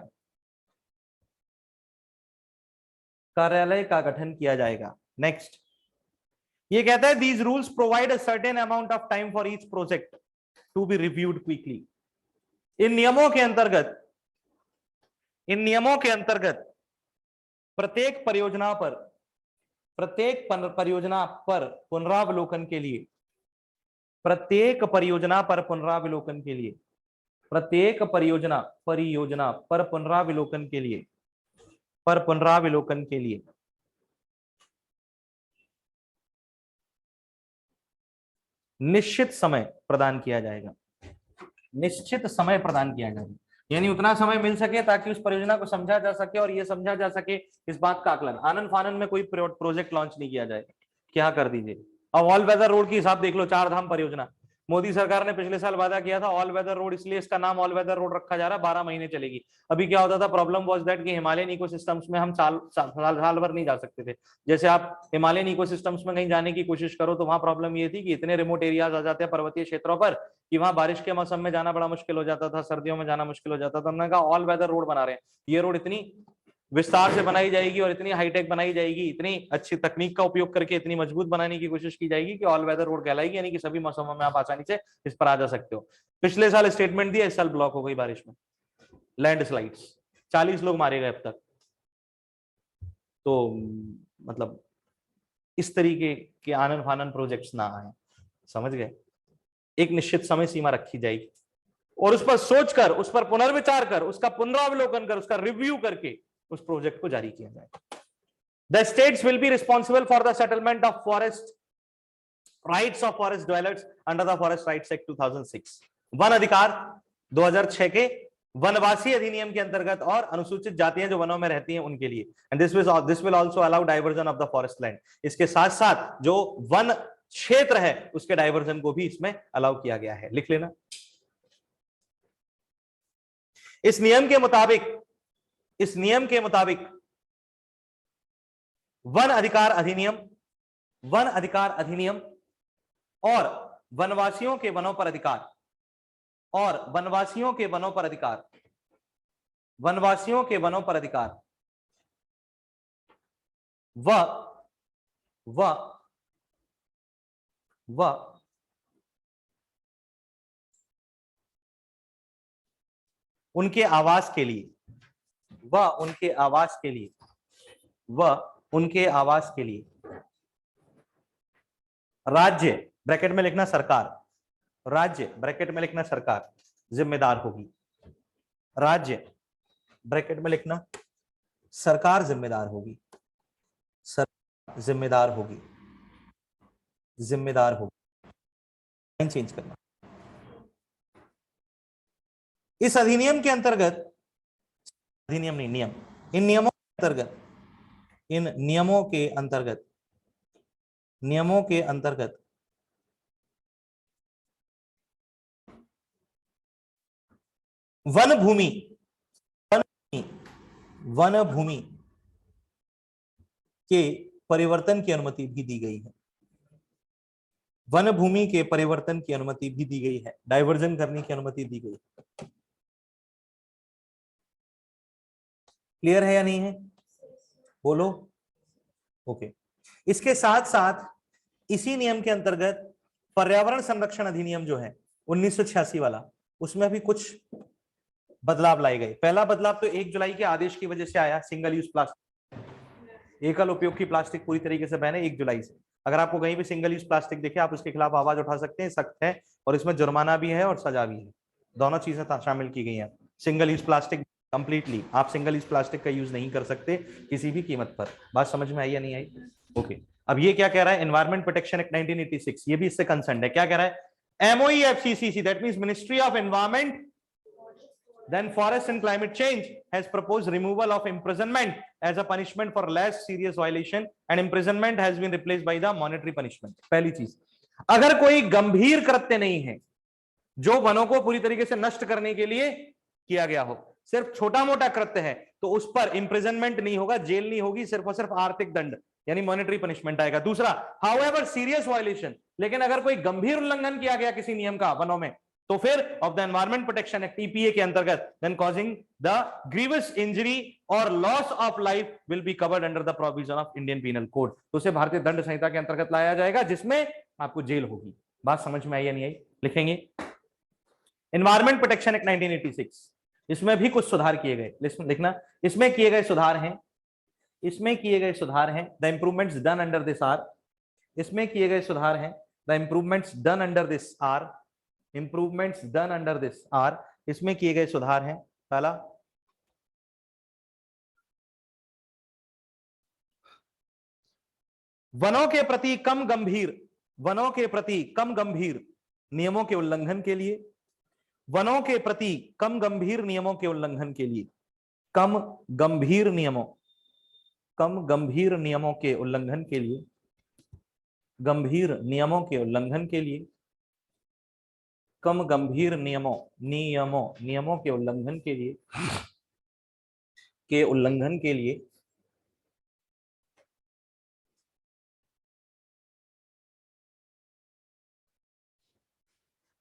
कार्यालय का गठन किया जाएगा। नेक्स्ट, ये कहता है these rules provide a certain amount of time for each project to be reviewed quickly. इन नियमों के अंतर्गत प्रत्येक परियोजना पर पुनरावलोकन के लिए, प्रत्येक परियोजना पर पुनरावलोकन के लिए, प्रत्येक परियोजना पर पुनरावलोकन के लिए निश्चित समय प्रदान किया जाएगा, निश्चित समय प्रदान किया जाएगा, यानी उतना समय मिल सके ताकि उस परियोजना को समझा जा सके और यह समझा जा सके इस बात का आकलन। आनंद फानन में कोई प्रोजेक्ट लॉन्च नहीं किया जाएगा, क्या कर दीजिए। अब ऑल वेदर रोड की हिसाब देख लो, 4 धाम परियोजना, मोदी सरकार ने पिछले साल वादा किया था ऑल वेदर रोड, इसलिए इसका नाम ऑल वेदर रोड रखा जा रहा है, 12 महीने चलेगी। अभी क्या होता था, प्रॉब्लम वाज दैट कि हिमालयन इकोसिस्टम्स में हम साल भर नहीं जा सकते थे। जैसे आप हिमालयन इकोसिस्टम्स में कहीं जाने की कोशिश करो तो वहां प्रॉब्लम ये थी कि इतने रिमोट एरियाज आ जाते हैं पर्वतीय क्षेत्रों पर कि वहां बारिश के मौसम में जाना बड़ा मुश्किल हो जाता था, सर्दियों में जाना मुश्किल हो जाता था। उन्होंने कहा ऑल वेदर रोड बना रहे हैं, ये रोड इतनी विस्तार से बनाई जाएगी और इतनी हाईटेक बनाई जाएगी, इतनी अच्छी तकनीक का उपयोग करके इतनी मजबूत बनाने की कोशिश की जाएगी कि ऑल वेदर रोड कहलाएगी, यानी कि सभी मौसमों में आप आसानी से इस पर आ जा सकते हो। पिछले साल स्टेटमेंट दिया, इस साल ब्लॉक हो गई बारिश में, लैंडस्लाइड्स, 40 लोग मारे गए अब तक। तो मतलब इस तरीके के आनन फानन प्रोजेक्ट्स ना आए, समझ गए। एक निश्चित समय सीमा रखी जाएगी और उस पर सोचकर, उस पर पुनर्विचार कर, उसका पुनरावलोकन कर, उसका रिव्यू करके उस प्रोजेक्ट को जारी किया जाए। The states will be responsible for the settlement of forest rights of forest dwellers under the forest rights act 2006, one अधिकार 2006 के वनवासी अधिनियम के अंतर्गत और अनुसूचित जातियां जो वनों में रहती हैं उनके लिए। And this will also allow diversion of the forest land. इसके साथ साथ जो वन क्षेत्र है उसके डाइवर्जन को भी इसमें अलाउ किया गया है, लिख लेना। इस नियम के मुताबिक वन अधिकार अधिनियम और वनवासियों के वनों पर अधिकार व उनके आवास के लिए राज्य ब्रैकेट में लिखना सरकार जिम्मेदार होगी। राज्य ब्रैकेट में लिखना सरकार जिम्मेदार होगी, चेंज करना। इस अधिनियम के अंतर्गत, अधिनियम नहीं, नियम, इन नियमों के अंतर्गत वन भूमि के परिवर्तन की अनुमति भी दी गई है। वन भूमि के परिवर्तन की अनुमति भी दी गई है, डाइवर्जन करने की अनुमति दी गई है। क्लियर है या नहीं है, बोलो। ओके। इसके साथ साथ इसी नियम के अंतर्गत पर्यावरण संरक्षण अधिनियम जो है 1986 वाला, उसमें भी कुछ बदलाव लाए गए। पहला बदलाव तो 1 जुलाई के आदेश की वजह से आया, सिंगल यूज प्लास्टिक, एकल उपयोग की प्लास्टिक पूरी तरीके से बैन है 1 जुलाई से। अगर आपको कहीं भी सिंगल यूज प्लास्टिक दिखे, आप उसके खिलाफ आवाज उठा सकते हैं, सख्त है, और इसमें जुर्माना भी है और सजा भी है, दोनों चीजें शामिल की गई हैं। सिंगल यूज प्लास्टिक कंप्लीटली, आप सिंगल यूज प्लास्टिक का यूज नहीं कर सकते किसी भी कीमत पर। बात समझ में आई या नहीं आई? ओके। अब ये क्या कह रहा है, एनवायरमेंट प्रोटेक्शन एक्ट 1986, ये भी इससे कंसर्न है। क्या कह रहा है, MoEFCC, that means Ministry of Environment, then Forest and Climate Change has proposed removal of imprisonment as a punishment for less serious violation, and imprisonment has been replaced by the monetary punishment. पहली चीज, अगर कोई गंभीर कृत्य नहीं है जो वनों को पूरी तरीके से नष्ट करने के लिए किया गया हो, सिर्फ छोटा मोटा कृत्य है, तो उस पर इंप्रिजनमेंट नहीं होगा, जेल नहीं होगी, सिर्फ और सिर्फ आर्थिक दंड यानी मॉनेटरी पनिशमेंट आएगा। दूसरा, हाउएवर सीरियस वायलेशन, लेकिन अगर कोई गंभीर उल्लंघन किया गया किसी नियम का वनों में, तो फिर of the environment protection act EPA के अंतर्गत then causing the grievous injury और loss of life will be covered under the provision of Indian penal code, तो उसे भारतीय दंड संहिता के अंतर्गत लाया जाएगा, जिसमें आपको जेल होगी। बात समझ में आई या नहीं आई? लिखेंगे एनवायरमेंट प्रोटेक्शन एक्ट 1986, इसमें भी कुछ सुधार किए गए, लिखना। इसमें किए गए सुधार हैं, the improvements done under this are, इसमें किए गए सुधार हैं, the improvements done under this are, इसमें किए गए सुधार हैं। पहला, वनों के प्रति कम गंभीर नियमों के उल्लंघन के लिए, कम गंभीर नियमों के उल्लंघन के लिए, कम गंभीर नियमों के उल्लंघन के लिए कम गंभीर नियमों के उल्लंघन के लिए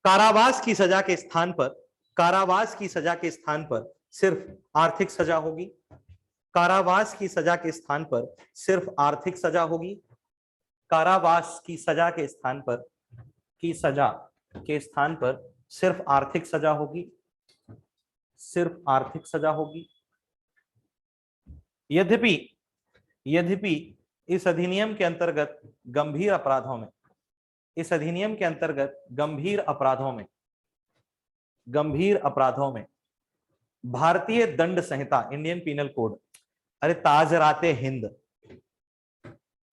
कारावास की सजा के स्थान पर सिर्फ आर्थिक सजा होगी। कारावास की सजा के स्थान पर सिर्फ आर्थिक सजा होगी। कारावास की सजा के स्थान पर सिर्फ आर्थिक सजा होगी। सिर्फ आर्थिक सजा होगी। यद्यपि इस अधिनियम के अंतर्गत गंभीर अपराधों में भारतीय दंड संहिता इंडियन पीनल कोड, अरे ताजराते हिंद,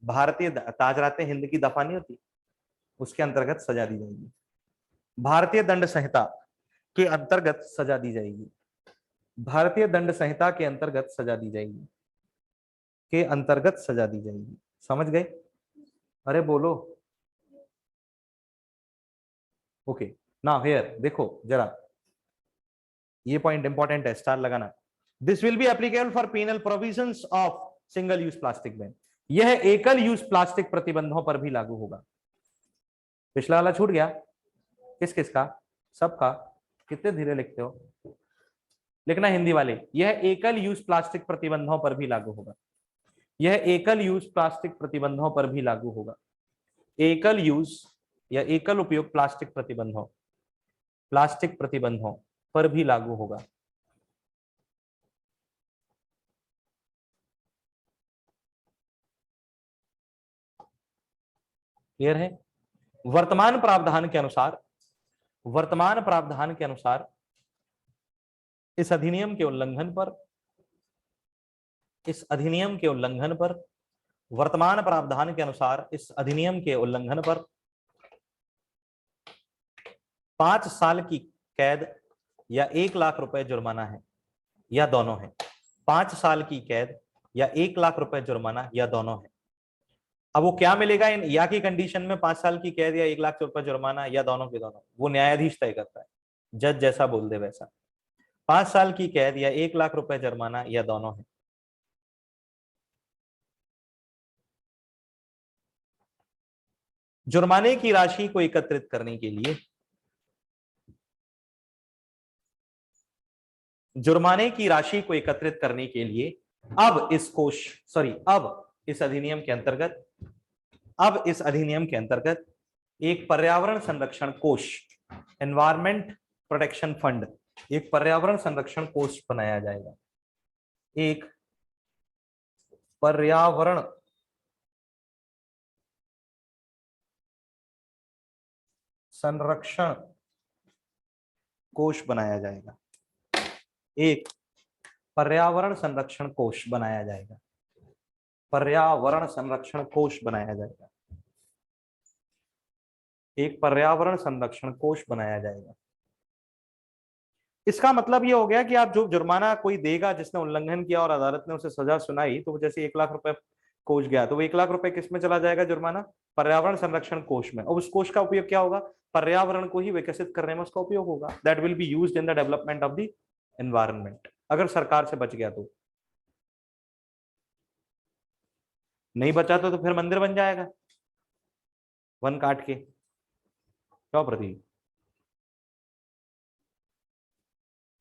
ताजराते हिंद की दफा नहीं होती, उसके अंतर्गत सजा दी जाएगी। भारतीय दंड संहिता के अंतर्गत सजा दी जाएगी। भारतीय दंड संहिता के अंतर्गत सजा दी जाएगी। समझ गए? अरे बोलो। ओके नाउ हियर देखो जरा, ये पॉइंट इंपॉर्टेंट है, स्टार लगाना। This will be applicable for penal provisions of single use plastic ban. यह एकल यूज प्लास्टिक प्रतिबंधों पर भी लागू होगा। पिछला वाला छूट गया, किस किस का? सबका। कितने धीरे लिखते हो, लिखना हिंदी वाले। यह एकल यूज प्लास्टिक प्रतिबंधों पर भी लागू होगा। यह एकल यूज प्लास्टिक प्रतिबंधों पर भी लागू होगा। एकल यूज या एकल उपयोग प्लास्टिक प्रतिबंधों पर भी लागू होगा। क्लियर है? वर्तमान प्रावधान के अनुसार इस अधिनियम के उल्लंघन पर वर्तमान प्रावधान के अनुसार इस अधिनियम के उल्लंघन पर 5 साल की कैद या 1 लाख रुपए जुर्माना है, या दोनों है। 5 साल की कैद या 1 लाख रुपए जुर्माना या दोनों है। अब वो क्या मिलेगा इन या की कंडीशन में, 5 साल की कैद या 1 लाख रुपए जुर्माना या दोनों के दोनों, वो न्यायाधीश तय करता है। जज जैसा बोल दे वैसा। 5 साल की कैद या 1 लाख रुपए जुर्माना या दोनों है। जुर्माने की राशि को एकत्रित करने के लिए अब इस अधिनियम के अंतर्गत एक पर्यावरण संरक्षण कोष, एनवायरमेंट प्रोटेक्शन फंड, एक पर्यावरण संरक्षण कोष बनाया जाएगा। एक पर्यावरण संरक्षण कोष बनाया जाएगा। एक पर्यावरण संरक्षण कोष बनाया जाएगा। पर्यावरण संरक्षण कोष बनाया जाएगा। एक पर्यावरण संरक्षण कोष बनाया जाएगा। इसका मतलब ये हो गया कि आप जो जुर्माना कोई देगा जिसने उल्लंघन किया और अदालत ने उसे सजा सुनाई, तो जैसे 1 लाख रुपए कोष गया, तो वो 1 लाख रुपए किस में चला जाएगा जुर्माना? पर्यावरण संरक्षण कोष में। और उस कोष का उपयोग क्या होगा? पर्यावरण को ही विकसित करने में उसका उपयोग होगा। That will be used in the development of the environment. अगर सरकार से बच गया तो, नहीं बचा तो फिर मंदिर बन जाएगा वन काट के। क्यों प्रतीक?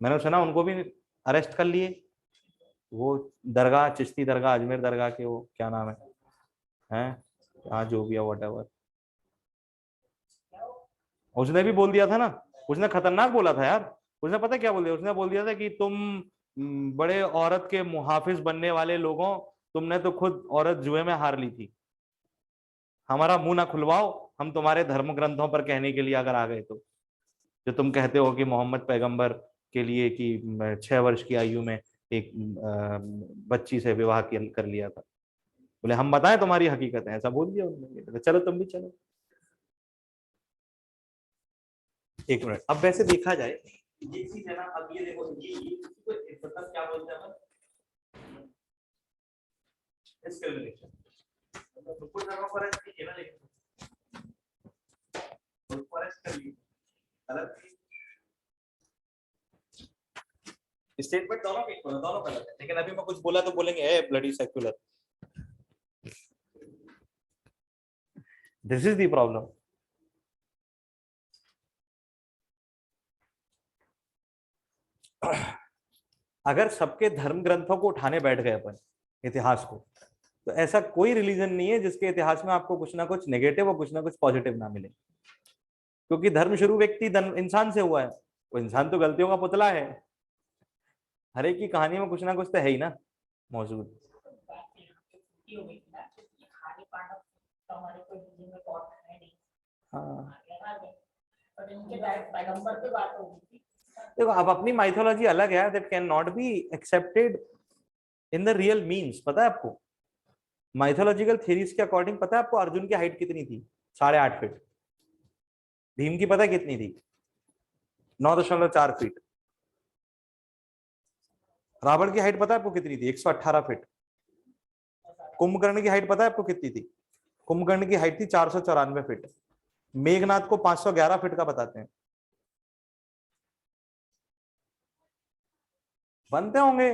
मैंने सुना उनको भी अरेस्ट कर लिए, वो दरगाह, चिश्ती दरगाह, अजमेर दरगाह के, वो क्या नाम है, हाँ जो भी है व्हाटएवर। उसने भी बोल दिया था ना, उसने खतरनाक बोला था यार। उसने पता क्या बोल दिया? उसने बोल दिया था कि तुम बड़े औरत के मुहाफिज बनने वाले लोगों, तुमने तो खुद औरत जुए में हार ली थी। हमारा मुंह ना खुलवाओ, हम तुम्हारे धर्म ग्रंथों पर कहने के लिए अगर आ गए तो। जो तुम कहते हो कि मोहम्मद पैगंबर के लिए कि 6 वर्ष की आयु में एक बच्ची से विवाह कर लिया था, बोले हम बताएं तुम्हारी हकीकत है, ऐसा बोल दिया उन्होंने। चलो तुम भी चलो। एक मिनट, अब वैसे देखा जाए ये चीज है ना, अब ये देखो ये मतलब क्या बोलते हैं डिस्क्रिमिनेशन, मतलब कुछ जगहों पर ऐसा है ना, लेकिन फॉरेस्ट कर ली स्टेटमेंट दोनों गलत है, लेकिन अभी मैं कुछ बोला तो बोलेंगे a bloody secular. This is the problem. अगर सबके धर्म ग्रंथों को उठाने बैठ गए अपन, इतिहास को, तो ऐसा कोई रिलीजन नहीं है जिसके इतिहास में आपको कुछ ना कुछ नेगेटिव और कुछ ना कुछ पॉजिटिव ना मिले, क्योंकि धर्म शुरू व्यक्ति इंसान से हुआ है। वो इंसान तो गलतियों का पुतला है, हर एक की कहानी में कुछ ना कुछ तो है ही ना मौजूद। हाँ देखो, अब अपनी माइथोलॉजी अलग है, that can not be accepted in the real means. पता है आपको माइथोलॉजिकल थ्योरीज के अकॉर्डिंग, पता है आपको अर्जुन की हाइट कितनी थी? 8.5 फीट। भीम की पता कितनी थी? 9.4 फीट। रावण की हाइट पता है आपको कितनी थी? 118 फीट। कुंभकर्ण की हाइट पता है आपको कितनी थी? कुंभकर्ण की हाइट थी 494 फीट। मेघनाथ को 511 फीट का बताते हैं। बनते होंगे,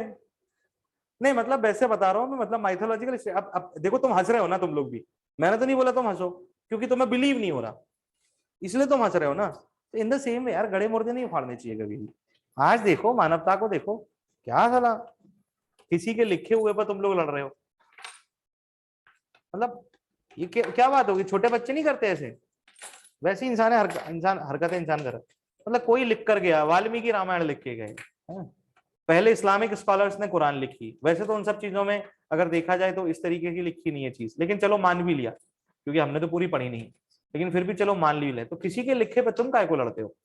नहीं मतलब वैसे बता रहा हूं मैं, मतलब माइथोलॉजिकल। अब देखो तुम हंस रहे हो ना, तुम लोग भी, मैंने तो नहीं बोला तुम हंसो, क्योंकि तुम्हें बिलीव नहीं हो रहा इसलिए तुम हंस रहे हो ना। तो इन द सेम वे यार, गड़े मुर्दे नहीं उखाड़ने चाहिए कभी भी। आज देखो मानवता को, देखो क्या साला किसी के लिखे हुए पर तुम लोग लड़ रहे हो। मतलब ये क्या बात होगी? छोटे बच्चे नहीं करते ऐसे, वैसे इंसान है, इंसान हरकतें इंसान कर। मतलब कोई लिख कर गया, वाल्मीकि रामायण लिख के गए, पहले इस्लामिक स्कॉलर्स ने कुरान लिखी। वैसे तो उन सब चीजों में अगर देखा जाए तो इस तरीके की लिखी नहीं है चीज, लेकिन चलो मान भी लिया, क्योंकि हमने तो पूरी पढ़ी नहीं, लेकिन फिर भी चलो मान ली ले। तो किसी के लिखे पे तुम काय को लड़ते हो?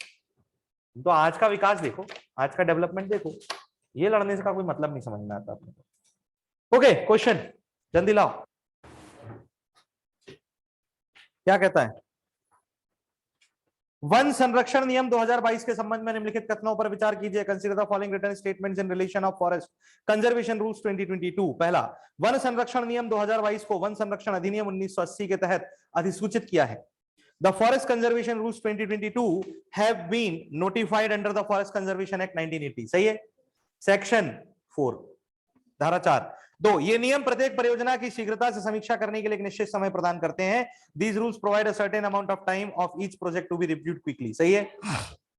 तो आज का विकास देखो, आज का डेवलपमेंट देखो, ये लड़ने से का कोई मतलब नहीं समझ में आता अपने को। ओके, क्वेश्चन जल्दी लाओ, क्या कहता है? वन संरक्षण नियम 2022 के संबंध में निम्नलिखित कथनों पर विचार कीजिए। Consider the following written statements in relation of forest conservation rules 2022। पहला, वन संरक्षण नियम 2022 को वन संरक्षण अधिनियम 1980 के तहत अधिसूचित किया है। The Forest Conservation Rules 2022 have been notified under the Forest Conservation Act 1980। सही है। सेक्शन 4 धारा 4 2, ये नियम प्रत्येक परियोजना की शीघ्रता से समीक्षा करने के लिए एक निश्चित समय प्रदान करते हैं। These rules provide a certain amount of time of each project to be reviewed quickly। सही है।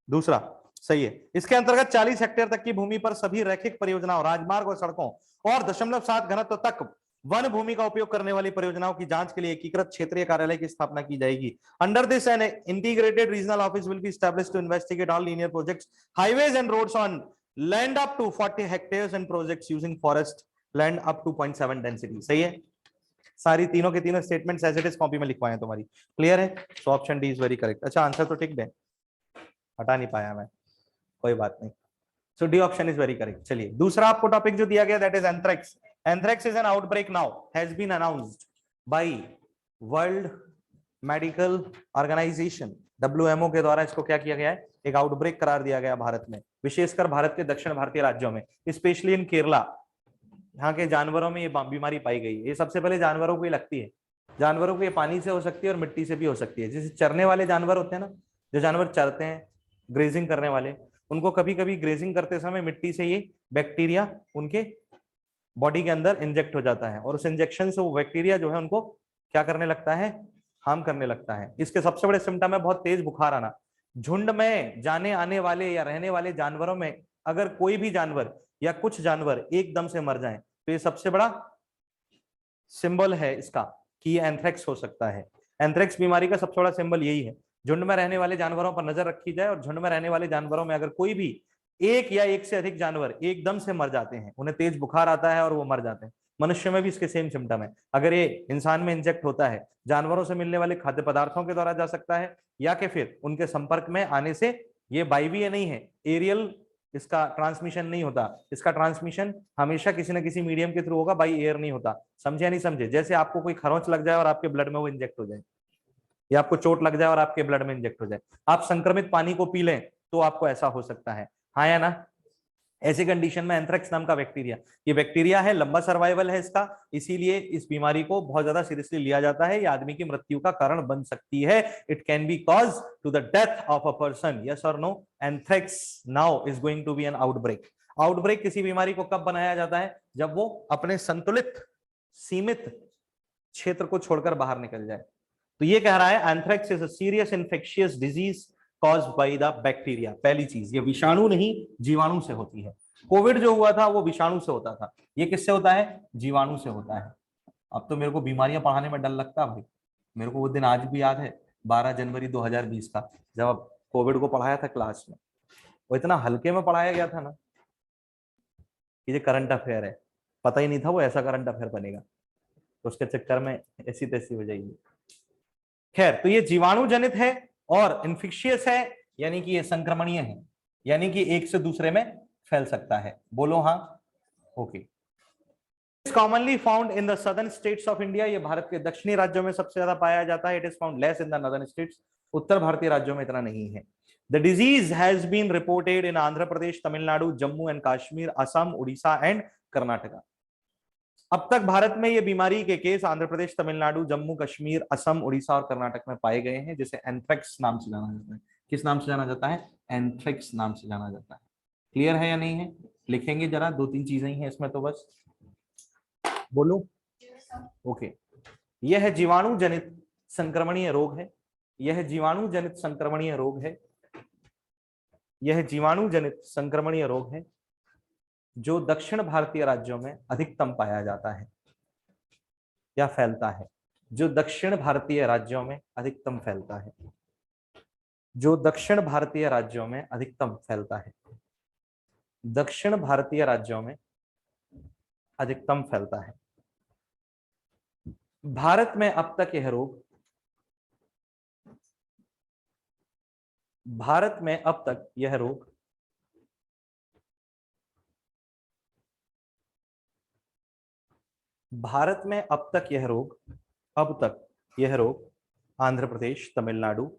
दूसरा सही है। इसके अंतर्गत 40 हेक्टेयर तक की भूमि पर सभी रैखिक परियोजनाओं, राजमार्ग और सड़कों और 0.7 घनत्व तक वन भूमि का उपयोग करने वाली परियोजनाओं की जांच के लिए एकीकृत क्षेत्रीय कार्यालय की स्थापना की जाएगी। Under this an integrated regional office will be established to investigate all linear projects, highways and roads on land up to 40 hectares and projects using forest land up to 0.7 density. सही है। सारी तीनों के तीनों statements as it is copy में लिखवाए हैं तुम्हारी। क्लियर है? So option D is very correct. अच्छा आंसर तो टिक है, हटा नहीं पाया मैं, कोई बात नहीं। So D option is very correct. चलिए दूसरा आपको टॉपिक जो दिया गया that is anthrax. Anthrax is an outbreak now has been announced by world medical organisation, WMO के द्वारा इसको क्या किया गया है? एक आउटब्रेक करार दिया गया भारत में, विशेषकर भारत के दक्षिण भारतीय राज्यों में, स्पेशली इन केरला। यहाँ के जानवरों में ये बीमारी पाई गई। ये सबसे पहले जानवरों को ही लगती है। जानवरों को ये पानी से हो सकती है और मिट्टी से भी हो सकती है। जैसे चरने वाले जानवर होते हैं ना, जो जानवर चरते हैं, ग्रेजिंग करने वाले, उनको कभी कभी ग्रेजिंग करते समय मिट्टी से ये बैक्टीरिया उनके बॉडी के अंदर इंजेक्ट हो जाता है, और उस इंजेक्शन से वो बैक्टीरिया जो है उनको क्या करने लगता है? हार्म करने लगता है। इसके सबसे बड़े सिम्टम है बहुत तेज बुखार आना। झुंड में जाने आने वाले या रहने वाले जानवरों में अगर कोई भी जानवर या कुछ जानवर एकदम से मर जाएं, तो ये सबसे बड़ा सिंबल है इसका कि ये एंथ्रेक्स हो सकता है। एंथ्रेक्स बीमारी का सबसे बड़ा सिंबल यही है। झुंड में रहने वाले जानवरों पर नजर रखी जाए, और झुंड में रहने वाले जानवरों में अगर कोई भी एक या एक से अधिक जानवर एकदम से मर जाते हैं, उन्हें तेज बुखार आता है और वो मर जाते हैं। मनुष्य में भी इसके सेम सिम्टम है। अगर ये इंसान में इंजेक्ट होता है, जानवरों से मिलने वाले खाद्य पदार्थों के द्वारा जा सकता है, या कि फिर उनके संपर्क में आने से, ये बाइवीय नहीं है, एरियल इसका ट्रांसमिशन नहीं होता। इसका ट्रांसमिशन हमेशा किसी न किसी मीडियम के थ्रू होगा, बाई एयर नहीं होता। समझे नहीं समझे? जैसे आपको कोई खरोंच लग जाए और आपके ब्लड में वो इंजेक्ट हो जाए, या आपको चोट लग जाए और आपके ब्लड में इंजेक्ट हो जाए, आप संक्रमित पानी को पी लें तो आपको ऐसा हो सकता है। हाँ या ना? ऐसे कंडीशन में एंथ्रेक्स नाम का बैक्टीरिया, ये बैक्टीरिया है, लंबा सर्वाइवल है इसका, इसीलिए इस बीमारी को बहुत ज्यादा सीरियसली लिया जाता है। ये आदमी की मृत्यु का कारण बन सकती है। It can be cause to the death of a person, yes और no. Anthrax now is going to be an outbreak. Outbreak किसी बीमारी को कब बनाया जाता है? जब वो अपने संतुलित सीमित क्षेत्र को छोड़कर बाहर निकल जाए। तो ये कह रहा है anthrax is a serious infectious disease caused by the bacteria. पहली चीज, ये विषाणु नहीं जीवाणु से होती है। कोविड जो हुआ था वो विषाणु से होता था, ये किससे होता है? जीवाणु से होता है। अब तो मेरे को बीमारियां पढ़ाने में डर लगता है भाई। मेरे को वो दिन आज भी याद है, 12 जनवरी 2020 का, जब कोविड को पढ़ाया था क्लास में। वो इतना हल्के में पढ़ाया गया था ना कि ये करंट अफेयर है, पता ही नहीं था वो ऐसा करंट अफेयर बनेगा, तो उसके चक्कर में ऐसी तैसी हो जाएगी। खैर, तो ये जीवाणु जनित है और इन्फेक्शियस है, यानी कि ये संक्रमणीय है, यानी कि एक से दूसरे में फैल सकता है। बोलो हाँ, okay. Commonly found in the southern states of India, ये भारत के दक्षिणी राज्यों में सबसे ज्यादा पाया जाता है। It is found less in the northern states, उत्तर भारतीय राज्यों में इतना नहीं है। The disease has been reported in Andhra Pradesh, Tamil Nadu, Jammu and Kashmir, Assam, Orissa and Karnataka. अब तक भारत में ये बीमारी के केस आंध्र प्रदेश, तमिलनाडु, जम्मू कश्मीर, असम, उड़ीसा और कर्नाटक में पाए गए हैं, जिसे एंथ्रेक्स नाम से जाना जाता है। किस नाम से जाना जाता है? एंथ्रेक्स नाम से जाना जाता है। क्लियर है या नहीं है? लिखेंगे जरा, 2-3 चीजें ही हैं इसमें तो बस। बोलो ओके। यह जीवाणु जनित संक्रमणीय रोग है, यह जीवाणु जनित संक्रमणीय रोग है, यह जीवाणु जनित संक्रमणीय रोग है जो दक्षिण भारतीय राज्यों में अधिकतम पाया जाता है या फैलता है। जो दक्षिण भारतीय राज्यों में अधिकतम फैलता है, जो दक्षिण भारतीय राज्यों में अधिकतम फैलता है, दक्षिण भारतीय राज्यों में अधिकतम फैलता है। भारत में अब तक यह रोग, भारत में अब तक यह रोग भारत में अब तक यह रोग अब तक यह रोग आंध्र प्रदेश, तमिलनाडु,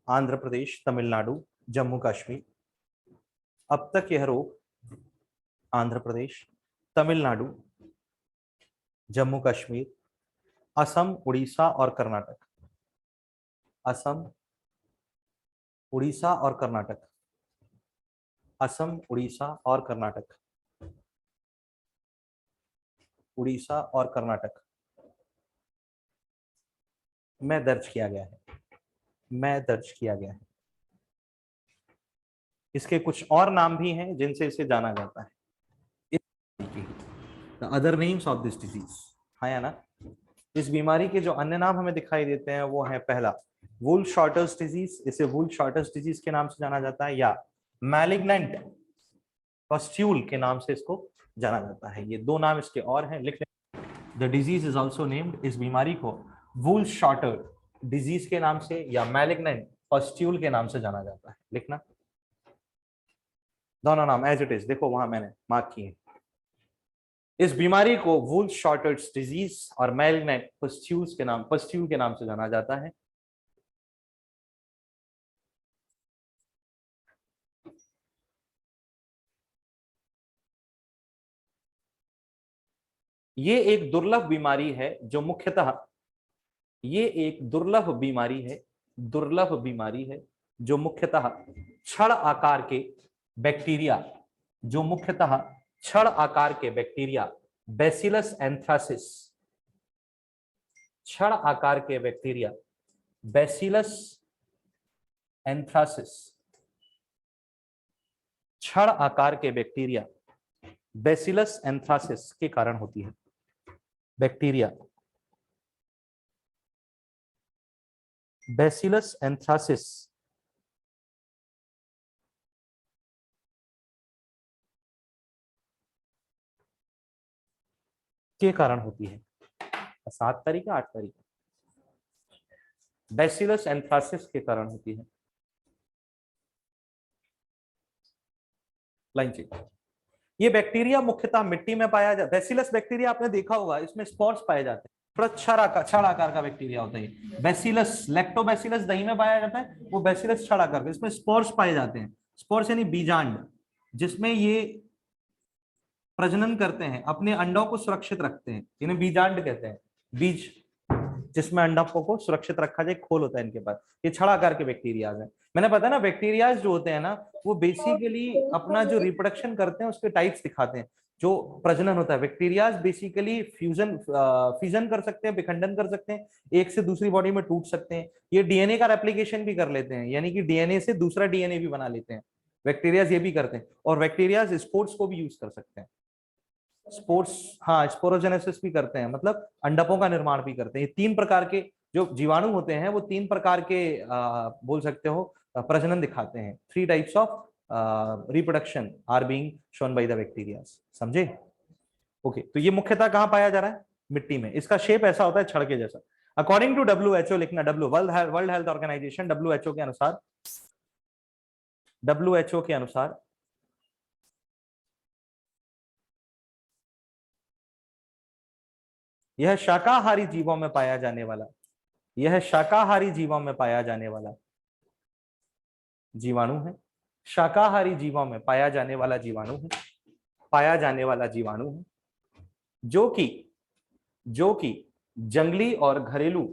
आंध्र प्रदेश, तमिलनाडु, जम्मू कश्मीर, अब तक यह रोग आंध्र प्रदेश, तमिलनाडु, जम्मू कश्मीर, असम, उड़ीसा और कर्नाटक, असम, उड़ीसा और कर्नाटक, असम, उड़ीसा और कर्नाटक, उड़ीसा और कर्नाटक में दर्ज किया गया है, में दर्ज किया गया है। इसके कुछ और नाम भी हैं जिनसे इसे जाना जाता है। The other names of this disease, हाँ या ना? इस बीमारी के जो अन्य नाम हमें दिखाई देते हैं वो है, पहला वुल शॉर्टर्स डिजीज, इसे वुल शॉर्टर्स डिजीज के नाम से जाना जाता है, या मैलिग्नेंट पस्ट्यूल के नाम से इसको जाना जाता है। ये दो नाम इसके और हैं, लिख लें। The disease is also named, इस बीमारी को वुल शॉर्टर डिजीज के नाम से या मैलिग्नेंट पस्ट्यूल के नाम से जाना जाता है। लिखना दोनों नाम एज इट इज, देखो वहां मैंने मार्क किए। इस बीमारी को वुल शॉर्टर्स डिजीज और मैलिग्नेंट पस्ट्यूल के नाम से जाना जाता है। ये एक दुर्लभ बीमारी है जो मुख्यतः, ये एक दुर्लभ बीमारी है, दुर्लभ बीमारी है जो मुख्यतः छड़ आकार के बैक्टीरिया, जो मुख्यतः छड़ आकार के बैक्टीरिया बैसिलस एंथ्रासिस, छड़ आकार के बैक्टीरिया बैसिलस एंथ्रासिस, छड़ आकार के बैक्टीरिया बैसिलस एंथ्रासिस के कारण होती है। बैक्टीरिया बैसिलस एंथ्रासिस के कारण होती है। 7 तारीख 8 तारीख, बैसिलस एंथ्रासिस के कारण होती है। Line check. ये बैक्टीरिया मुख्यतः मिट्टी में पाया जाता है। बैसिलस बैक्टीरिया आपने देखा होगा, इसमें स्पोर्स पाए जाते हैं। थोड़ा छड़ आकार का बैक्टीरिया होता है। बैसिलस, लैक्टोबैसिलस दही में पाया जाता है, वो बैसिलस छड़ आकार का, इसमें स्पोर्स पाए जाते हैं। स्पोर्स यानी बीजांड, जिसमें ये प्रजनन करते हैं, अपने अंडों को सुरक्षित रखते हैं, इन्हें बीजांड कहते हैं। बीज जिसमें अंडों को सुरक्षित रखा जाए, खोल होता है इनके पास। ये छड़ आकार के बैक्टीरियाज हैं। मैंने बताया ना, बैक्टीरियाज जो होते हैं ना, वो बेसिकली अपना जो रिप्रोडक्शन करते हैं उसके टाइप्स दिखाते हैं। जो प्रजनन होता है, बैक्टीरियाज बेसिकली फ्यूजन कर सकते हैं, विखंडन कर सकते हैं, एक से दूसरी बॉडी में टूट सकते हैं। ये डीएनए का रेप्लिकेशन भी कर लेते हैं, यानी कि डीएनए से दूसरा डीएनए भी बना लेते हैं। बैक्टीरियाज ये भी करते हैं। और बैक्टीरियाज स्पोर्ट्स को भी यूज कर सकते हैं। स्पोर्ट्स, हाँ, स्पोरोजेनेसिस भी करते हैं, मतलब अंडकों का निर्माण भी करते हैं। ये 3 प्रकार के जो जीवाणु होते हैं, वो 3 प्रकार के बोल सकते हो प्रजनन दिखाते हैं। 3 types of reproduction are being shown by the bacteria. समझे? ओके, तो ये मुख्यतः कहां पाया जा रहा है? मिट्टी में। इसका शेप ऐसा होता है छड़ के जैसा। अकॉर्डिंग टू WHO, लिखना W, world health organization, WHO के अनुसार, WHO के अनुसार यह शाकाहारी जीवों में पाया जाने वाला, यह शाकाहारी जीवों में पाया जाने वाला जीवाणु है। शाकाहारी जीवों में पाया जाने वाला जीवाणु है, पाया जाने वाला जीवाणु है, जो कि जंगली और घरेलू,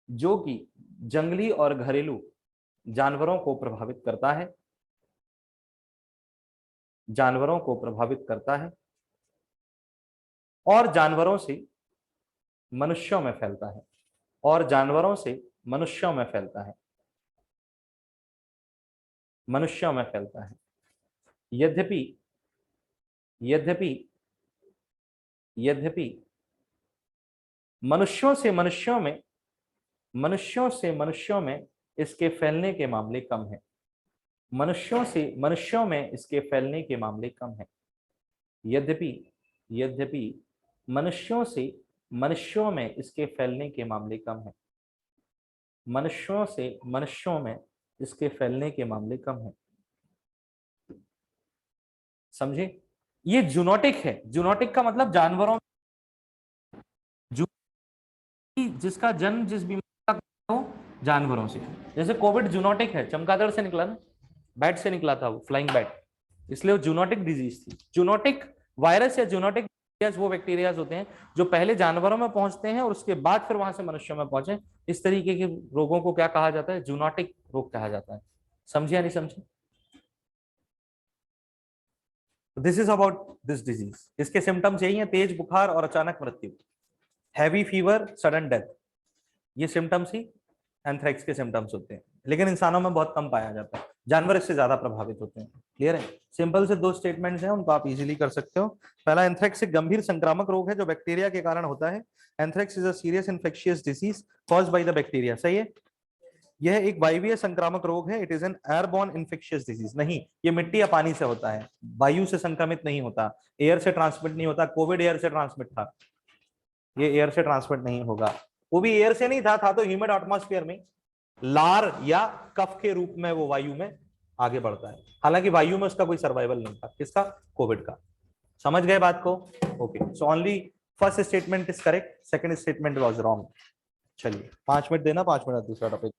जो कि जंगली और घरेलू जानवरों को प्रभावित करता है, जानवरों को प्रभावित करता है, और जानवरों से मनुष्यों में फैलता है, और जानवरों से मनुष्यों में फैलता है, मनुष्यों में फैलता है। यद्यपि यद्यपि यद्यपि मनुष्यों से मनुष्यों में, मनुष्यों से मनुष्यों में इसके फैलने के मामले कम है। मनुष्यों से मनुष्यों में इसके फैलने के मामले कम है। यद्यपि मनुष्यों से मनुष्यों में इसके फैलने के मामले कम है। मनुष्यों से मनुष्यों में इसके फैलने के मामले कम है। समझे? ये जूनोटिक है। जूनोटिक का मतलब जानवरों, जिसका जन्म जिस बीमारी का हो जानवरों से। जैसे कोविड जूनोटिक है, चमगादड़ से निकला ना, बैट से निकला था, वो फ्लाइंग बैट, इसलिए वो जूनोटिक डिजीज थी। जूनोटिक वायरस या जूनोटिक वो बैक्टीरियाज होते हैं जो पहले जानवरों में पहुंचते हैं और उसके बाद फिर वहां से मनुष्यों में पहुंचे। इस तरीके के रोगों को क्या कहा जाता है? जूनोटिक रोग कहा जाता है। समझे या नहीं समझे? This is about this disease. इसके सिम्टम्स यही हैं: तेज बुखार और अचानक मृत्यु, हैवी फीवर, सडन डेथ। ये सिम्टम्स ही एंथ्रेक्स के सिम्टम्स होते हैं, लेकिन इंसानों में बहुत कम पाया जाता है। जानवर इससे ज्यादा प्रभावित होते हैं। क्लियर है? सिंपल से 2 स्टेटमेंट्स हैं, उनको आप इजीली कर सकते हो। पहला, एंथ्रेक्स एक गंभीर संक्रामक रोग है जो बैक्टीरिया के कारण होता है। Anthrax is a serious infectious disease caused by the bacteria. सही है? यह एक वायवीय संक्रामक रोग है। It is an airborne infectious disease. नहीं, ये मिट्टी या पानी से होता है, वायु से संक्रमित नहीं होता, एयर से ट्रांसमिट नहीं होता। कोविड एयर से ट्रांसमिट था, ये एयर से ट्रांसमिट नहीं होगा। वो भी एयर से नहीं था तो ह्यूमिड एटमॉस्फेयर में लार या कफ के रूप में वो वायु में आगे बढ़ता है। हालांकि वायु में उसका कोई सर्वाइवल नहीं था। किसका? कोविड का। समझ गए बात को? Okay, so only first statement is correct, second statement was wrong. चलिए 5 मिनट देना, 5 मिनट दूसरा टॉपिक।